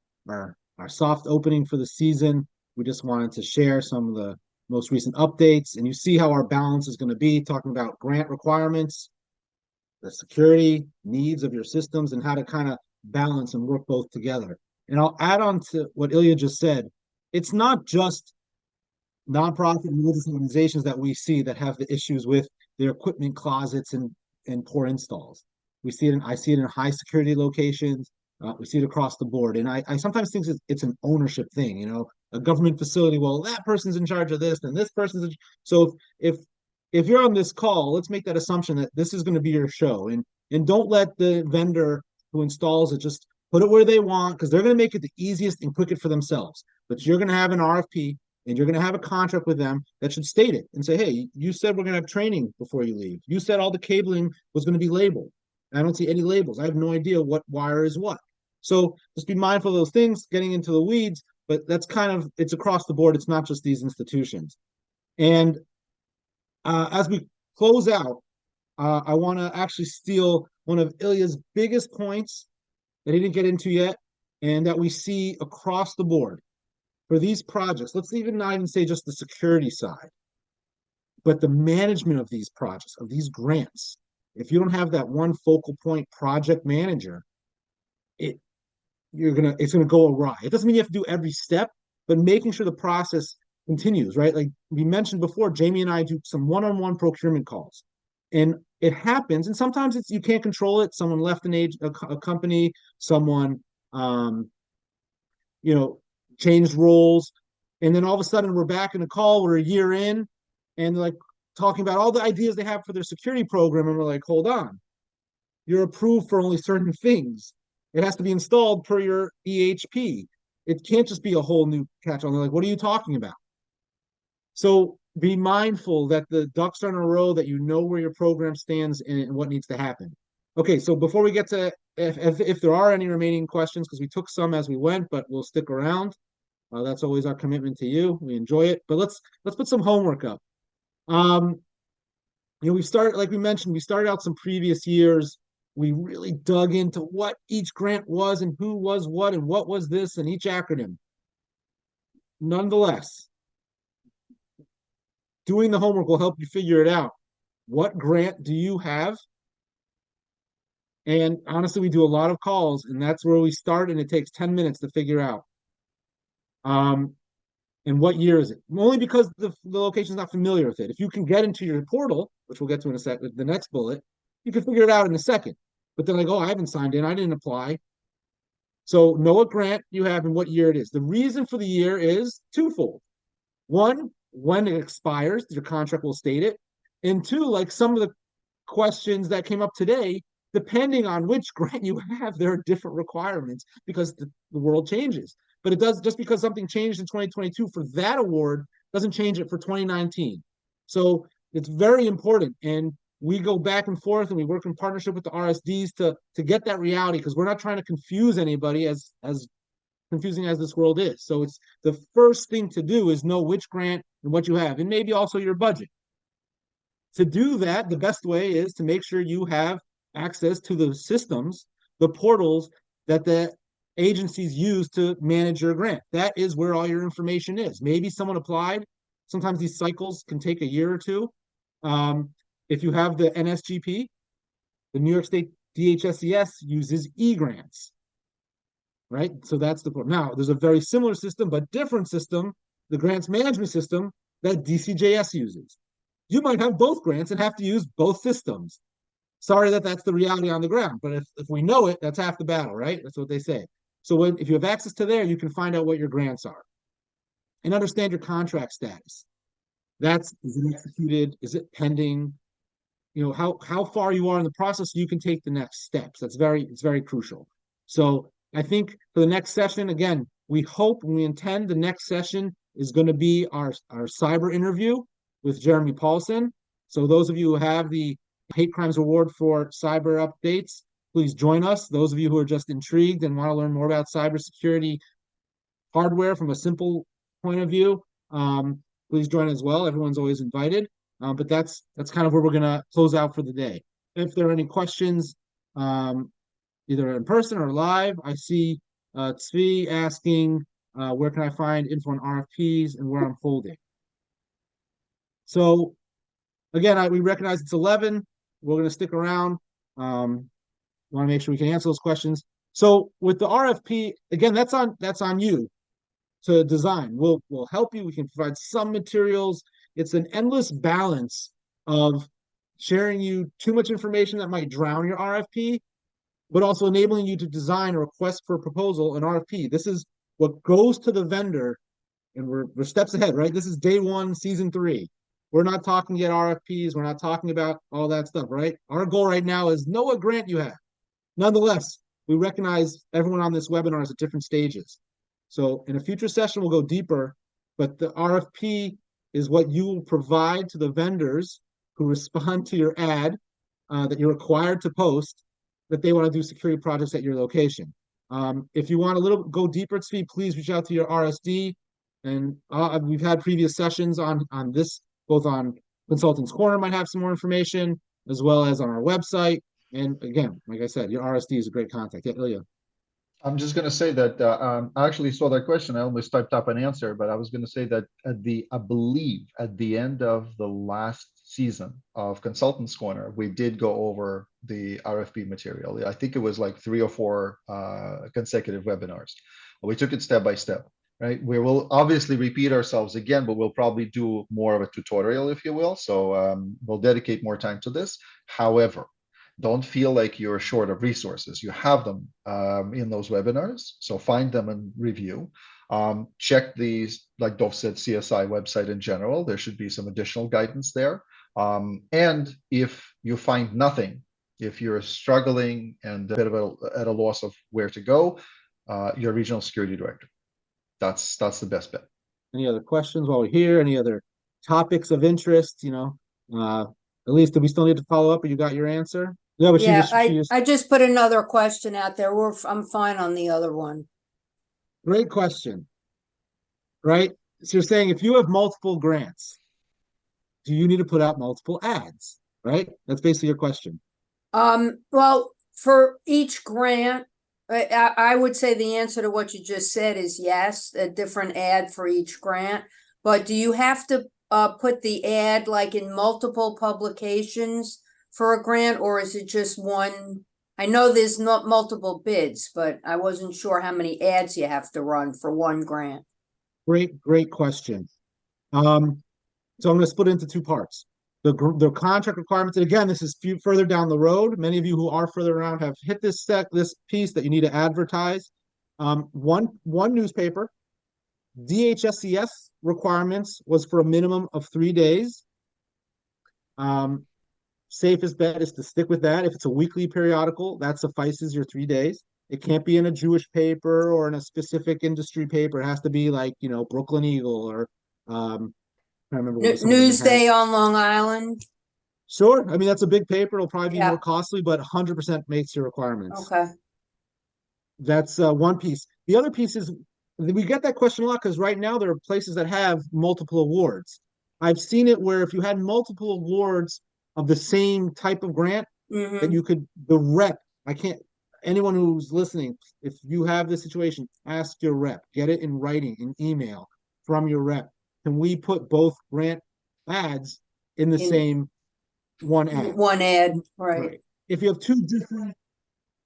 soft opening for the season. We just wanted to share some of the most recent updates, and you see how our balance is going to be, talking about grant requirements, the security needs of your systems, and how to kind of balance and work both together. And I'll add on to what Ilya just said. It's not just nonprofit and religious organizations that we see that have the issues with their equipment closets and poor installs. We see it I see it in high security locations. We see it across the board. And I sometimes think it's an ownership thing, you know, a government facility. Well, that person's in charge of this and this person's in. So if you're on this call, let's make that assumption that this is going to be your show, and don't let the vendor who installs it just put it where they want, because they're going to make it the easiest and quickest for themselves. But you're going to have an RFP and you're going to have a contract with them that should state it and say, hey, you said we're going to have training before you leave. You said all the cabling was going to be labeled. I don't see any labels. I have no idea what wire is what. So just be mindful of those things, getting into the weeds, but that's kind of, it's across the board. It's not just these institutions. And as we close out, I want to actually steal one of Ilya's biggest points that he didn't get into yet, and that we see across the board. for these projects, let's even not even say just the security side, but the management of these projects, of these grants, if you don't have that one focal point project manager, it's gonna go awry. It doesn't mean you have to do every step, but making sure the process continues, right? Like we mentioned before, Jamie and I do some one-on-one procurement calls, and it happens. And sometimes you can't control it. Someone left a company, someone changed roles, and then all of a sudden we're back in a call. We're a year in, and like talking about all the ideas they have for their security program, and we're like, hold on, you're approved for only certain things. It has to be installed per your EHP. It can't just be a whole new catch-all. They're like, what are you talking about? So be mindful that the ducks are in a row, that you know where your program stands and what needs to happen. Okay, so before we get to if there are any remaining questions, because we took some as we went, but we'll stick around. That's always our commitment to you. We enjoy it, but let's put some homework up. We started, like we mentioned, we started out some previous years. We really dug into what each grant was and who was what and what was this and each acronym. Nonetheless, doing the homework will help you figure it out. What grant do you have? And honestly, we do a lot of calls, and that's where we start, and it takes 10 minutes to figure out. And what year is it? Only because the location is not familiar with it. If you can get into your portal, which we'll get to in a sec, the next bullet, you can figure it out in a second. But then like, oh, I haven't signed in, I didn't apply. So know what grant you have and what year it is. The reason for the year is twofold. One, when it expires, your contract will state it. And two, like some of the questions that came up today, depending on which grant you have, there are different requirements because the world changes. But it does, just because something changed in 2022 for that award doesn't change it for 2019. So it's very important. And we go back and forth and we work in partnership with the RSDs to get that reality, because we're not trying to confuse anybody, as confusing as this world is. So it's the first thing to do is know which grant and what you have, and maybe also your budget. To do that, the best way is to make sure you have access to the systems, the portals that the agencies use to manage your grant. That is where all your information is. Maybe someone applied. Sometimes these cycles can take a year or two. If you have the NSGP, the New York State DHSES uses e-grants, right? So that's the point. Now, there's a very similar system, but different system, the grants management system that DCJS uses. You might have both grants and have to use both systems. Sorry that that's the reality on the ground, but if we know it, that's half the battle, right? That's what they say. So if you have access to there, you can find out what your grants are and understand your contract status. Is it executed? Is it pending? How far you are in the process, you can take the next steps. It's very crucial. So I think for the next session, again, we hope and we intend the next session is going to be our cyber interview with Jeremy Paulson. So those of you who have the Hate Crimes Award for cyber updates, please join us. Those of you who are just intrigued and want to learn more about cybersecurity hardware from a simple point of view, please join as well. Everyone's always invited. But that's kind of where we're going to close out for the day. If there are any questions, either in person or live, I see Tzvi asking, where can I find info on RFPs and where I'm holding? So again, we recognize it's 11. We're going to stick around. Want to make sure we can answer those questions. So with the RFP, again, that's on you to design. We'll help you. We can provide some materials. It's an endless balance of sharing you too much information that might drown your RFP, but also enabling you to design a request for a proposal, an RFP. This is what goes to the vendor, and we're steps ahead, right? This is day one, season 3. We're not talking yet RFPs. We're not talking about all that stuff, right? Our goal right now is know what grant you have. Nonetheless, we recognize everyone on this webinar is at different stages. So in a future session, we'll go deeper, but the RFP is what you will provide to the vendors who respond to your ad that you're required to post, that they want to do security projects at your location. If you want a go deeper, please reach out to your RSD. And we've had previous sessions on this, both on Consultants Corner might have some more information, as well as on our website. And again, like I said, your RSD is a great contact. Yeah, Ilya. I'm just going to say that I actually saw that question. I almost typed up an answer, but I was going to say that I believe at the end of the last season of Consultants Corner, we did go over the RFP material. I think it was like 3 or 4 consecutive webinars. We took it step by step, right? We will obviously repeat ourselves again, but we'll probably do more of a tutorial, if you will. So we'll dedicate more time to this. However, don't feel like you're short of resources. You have them in those webinars, so find them and review. Check these, like Dov said, CSI website in general. There should be some additional guidance there. And if you find nothing, if you're struggling and a bit of at a loss of where to go, your regional security director. That's the best bet. Any other questions while we're here? Any other topics of interest? At least, do we still need to follow up, or you got your answer? No, but Yeah, she just I just put another question out there. I'm fine on the other one. great question. Right? So you're saying if you have multiple grants, do you need to put out multiple ads? Right? That's basically your question. Well, for each grant, I would say the answer to what you just said is yes, a different ad for each grant. But do you have to put the ad like in multiple publications for a grant, or is it just one? I know there's not multiple bids, but I wasn't sure how many ads you have to run for one grant. Great question. So I'm going to split it into 2 parts. The contract requirements, and again, this is further down the road. Many of you who are further around have hit this piece that you need to advertise. One newspaper, DHSCS requirements was for a minimum of 3 days. Safest bet is to stick with that. If it's a weekly periodical, that suffices your 3 days. It can't be in a Jewish paper or in a specific industry paper. It has to be like, Brooklyn Eagle or I remember what some of them had. Newsday on Long Island. Sure. I mean, that's a big paper. It'll probably be Yeah. more costly, but 100% makes your requirements. Okay. That's one piece. The other piece is we get that question a lot because right now there are places that have multiple awards. I've seen it where if you had multiple awards of the same type of grant, that you could, anyone who's listening, if you have this situation, ask your rep, get it in writing, in email from your rep. Can we put both grant ads in the same one ad? One ad, right. If you have 2 different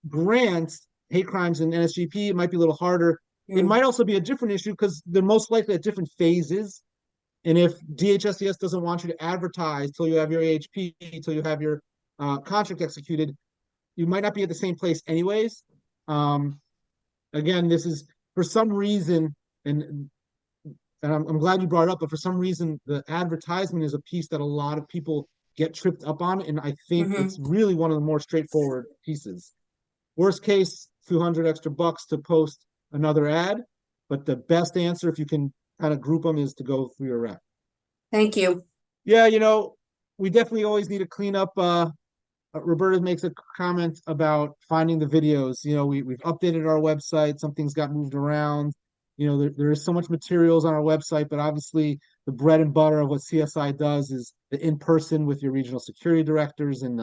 grants, hate crimes and NSGP, it might be a little harder. It might also be a different issue because they're most likely at different phases. And if DHSCS doesn't want you to advertise till you have your AHP, till you have your contract executed, you might not be at the same place anyways. Again, this is for some reason, and I'm glad you brought it up, but for some reason, the advertisement is a piece that a lot of people get tripped up on, and I think it's really one of the more straightforward pieces. Worst case, $200 extra to post another ad, but the best answer, if you can kind of group them, is to go through your rep. Thank you. Yeah, we definitely always need to clean up. Roberta makes a comment about finding the videos. We've updated our website. Some things got moved around. There is so much materials on our website, but obviously the bread and butter of what CSI does is the in-person with your regional security directors. And,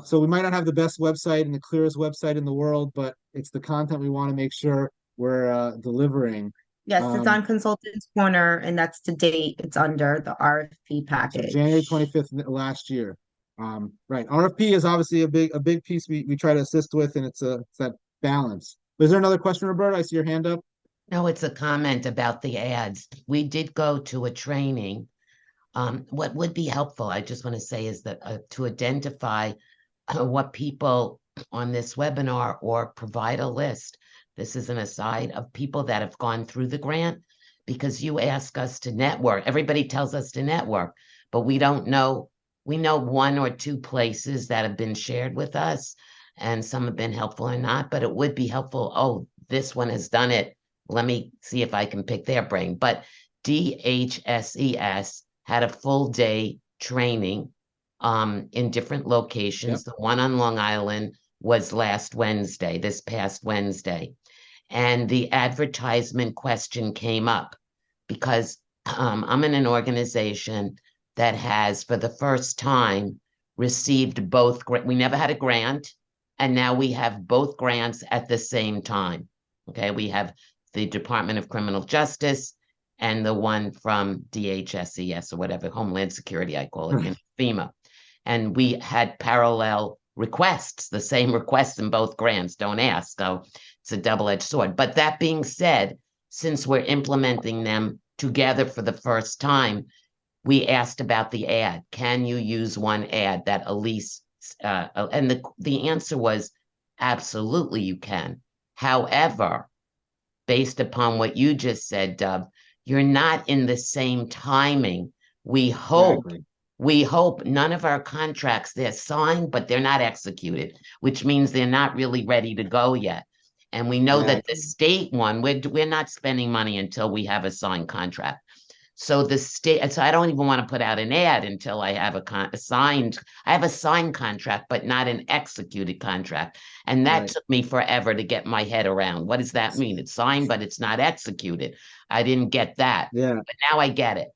so we might not have the best website and the clearest website in the world, but it's the content we want to make sure we're delivering. Yes, it's on Consultants Corner, and that's to date. It's under the RFP package. So January 25th last year. Right. RFP is obviously a big piece we try to assist with, and it's that balance. Is there another question, Roberta? I see your hand up. No, it's a comment about the ads. We did go to a training. What would be helpful, I just want to say, is that to identify what people on this webinar, or provide a list. This is an aside of people that have gone through the grant, because you ask us to network. Everybody tells us to network, but we don't know. We know 1 or 2 places that have been shared with us, and some have been helpful or not, but it would be helpful. Oh, this one has done it. Let me see if I can pick their brain. But DHSES had a full day training in different locations. The one on Long Island was this past Wednesday. And the advertisement question came up because I'm in an organization that has, for the first time, received both. We never had a grant, And now we have both grants at the same time. Okay, we have the Department of Criminal Justice and the one from DHSES or whatever, Homeland Security, I call it, FEMA. And we had parallel requests, the same requests in both grants. Don't ask. So it's a double-edged sword. But that being said, since we're implementing them together for the first time, we asked about the ad. Can you use one ad that Elise, and the answer was absolutely you can. However, based upon what you just said, Dub, you're not in the same timing. Exactly. We hope none of our contracts, they're signed, but they're not executed, which means they're not really ready to go yet. And we know that the Exactly. state one, we're not spending money until we have a signed contract. So the state, so I don't even want to put out an ad until I have a signed, I have a signed contract, but not an executed contract. And that Right. took me forever to get my head around. What does that mean? It's signed, but it's not executed. I didn't get that, Yeah, but now I get it.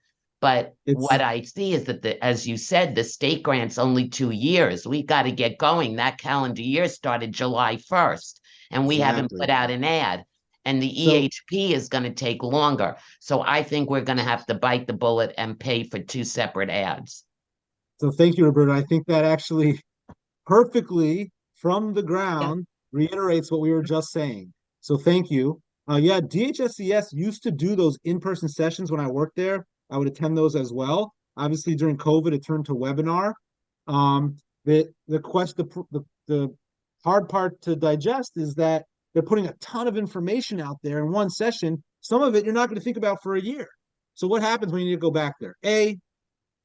But it's what I see is that as you said, the state grant's only 2 years. We got to get going. That calendar year started July 1st, and we haven't exactly. put out an ad. And the So- EHP is going to take longer. So I think we're going to have to bite the bullet and pay for 2 separate ads. So thank you, Roberta. I think that actually perfectly from the ground reiterates what we were just saying. So thank you. Yeah, DHSCS used to do those in-person sessions when I worked there. I would attend those as well. Obviously, during COVID, it turned to webinar. The hard part to digest is that they're putting a ton of information out there in one session. Some of it you're not going to think about for a year. So what happens when you need to go back there?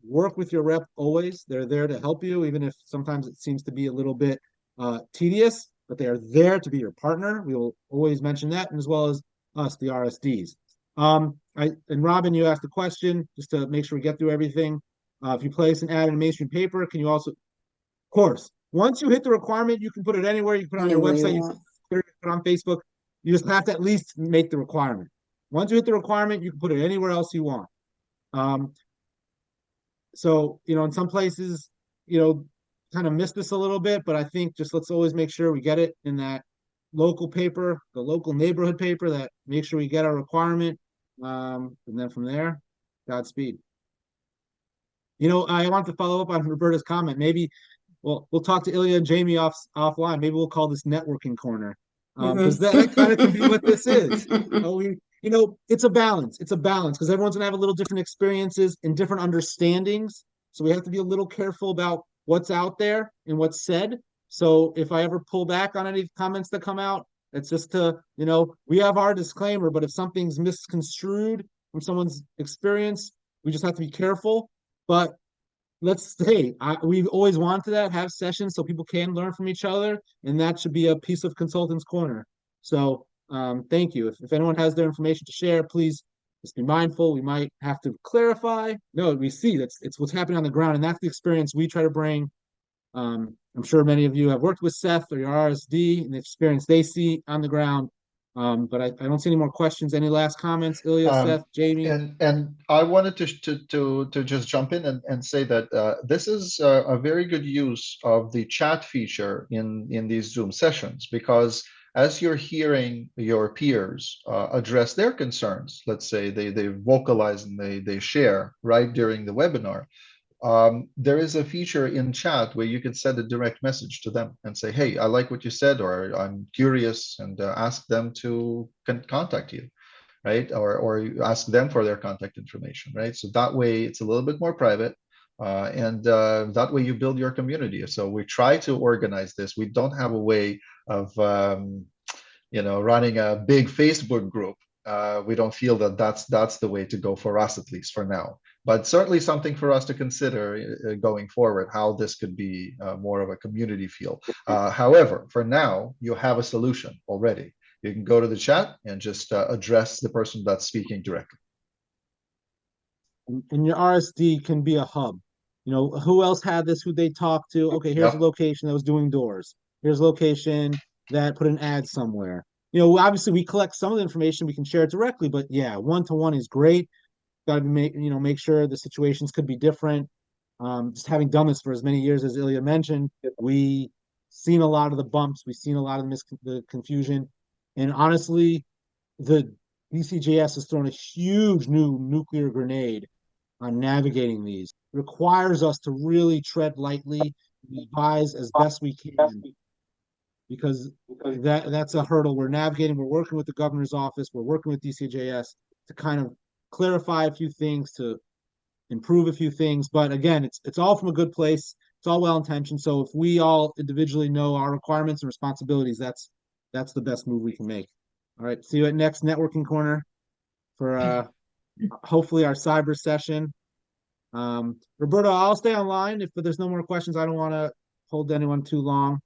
Work with your rep always. They're there to help you, even if sometimes it seems to be a little bit tedious, but they are there to be your partner. We will always mention that, and as well as us, the RSDs. And Robin, you asked a question just to make sure we get through everything. If you place an ad in a mainstream paper, can you also, of course, once you hit the requirement, you can put it anywhere. You can put it on your Anywhere you website, you want. can put it on Facebook. You just have to at least make the requirement. Once you hit the requirement, you can put it anywhere else you want. So, in some places, kind of miss this a little bit, but I think just let's always make sure we get it in that local paper, the local neighborhood paper, that make sure we get our requirement. And then from there, Godspeed. I want to follow up on Roberta's comment. Maybe we'll talk to Ilya and Jamie offline. Maybe we'll call this networking corner. Because that kind of can be what this is. It's a balance. It's a balance because everyone's gonna have a little different experiences and different understandings. So we have to be a little careful about what's out there and what's said. So if I ever pull back on any comments that come out, it's just to, we have our disclaimer, but if something's misconstrued from someone's experience, we just have to be careful. But we've always wanted to have sessions so people can learn from each other, and that should be a piece of Consultants Corner. So thank you. If anyone has their information to share, please just be mindful. We might have to clarify. No, we see it's what's happening on the ground, and that's the experience we try to bring. I'm sure many of you have worked with Seth or your RSD and the experience they see on the ground. But I don't see any more questions. Any last comments, Ilya, Seth, Jamie? And I wanted to just jump in and say that this is a very good use of the chat feature in these Zoom sessions, because as you're hearing your peers address their concerns, let's say they vocalize and they share right during the webinar, there is a feature in chat where you can send a direct message to them and say, hey, I like what you said, or I'm curious, and ask them to contact you, right? Or you ask them for their contact information, right? So that way it's a little bit more private, and that way you build your community. So we try to organize this. We don't have a way of running a big Facebook group. We don't feel that that's the way to go for us, at least for now. But certainly something for us to consider going forward, how this could be more of a community feel. However, for now, you have a solution already. You can go to the chat and just address the person that's speaking directly. And your RSD can be a hub. Who else had this, who they talked to? Okay, here's a location that was doing doors. Here's a location that put an ad somewhere. Obviously we collect some of the information, we can share it directly, but yeah, one-to-one is great. Got to make sure the situations could be different. Just having done this for as many years as Ilya mentioned, we seen a lot of the bumps, we've seen a lot of the confusion, and honestly, the DCJS has thrown a huge new nuclear grenade on navigating these. Requires us to really tread lightly, advise as best we can, because that's a hurdle we're navigating. We're working with the governor's office, we're working with DCJS to kind of clarify a few things, to improve a few things. But again, it's all from a good place. It's all well intentioned. So if we all individually know our requirements and responsibilities, that's the best move we can make. All right. See you at next networking corner for hopefully our cyber session. Roberta, I'll stay online if there's no more questions. I don't want to hold anyone too long.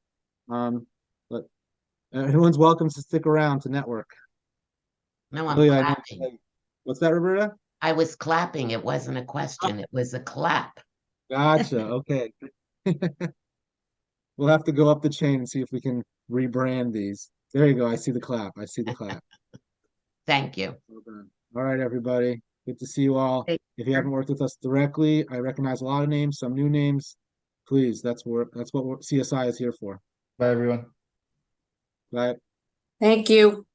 But everyone's welcome to stick around to network. No, I'm Leah, clapping. what's that, Roberta? I was clapping. It wasn't a question. It was a clap. Gotcha. Okay. We'll have to go up the chain and see if we can rebrand these. There you go. I see the clap. I see the clap. Thank you. Well done. All right, everybody. Good to see you all. Take If you haven't worked with us directly, I recognize a lot of names, some new names. Please, that's what CSI is here for. Bye, everyone. Bye. Thank you.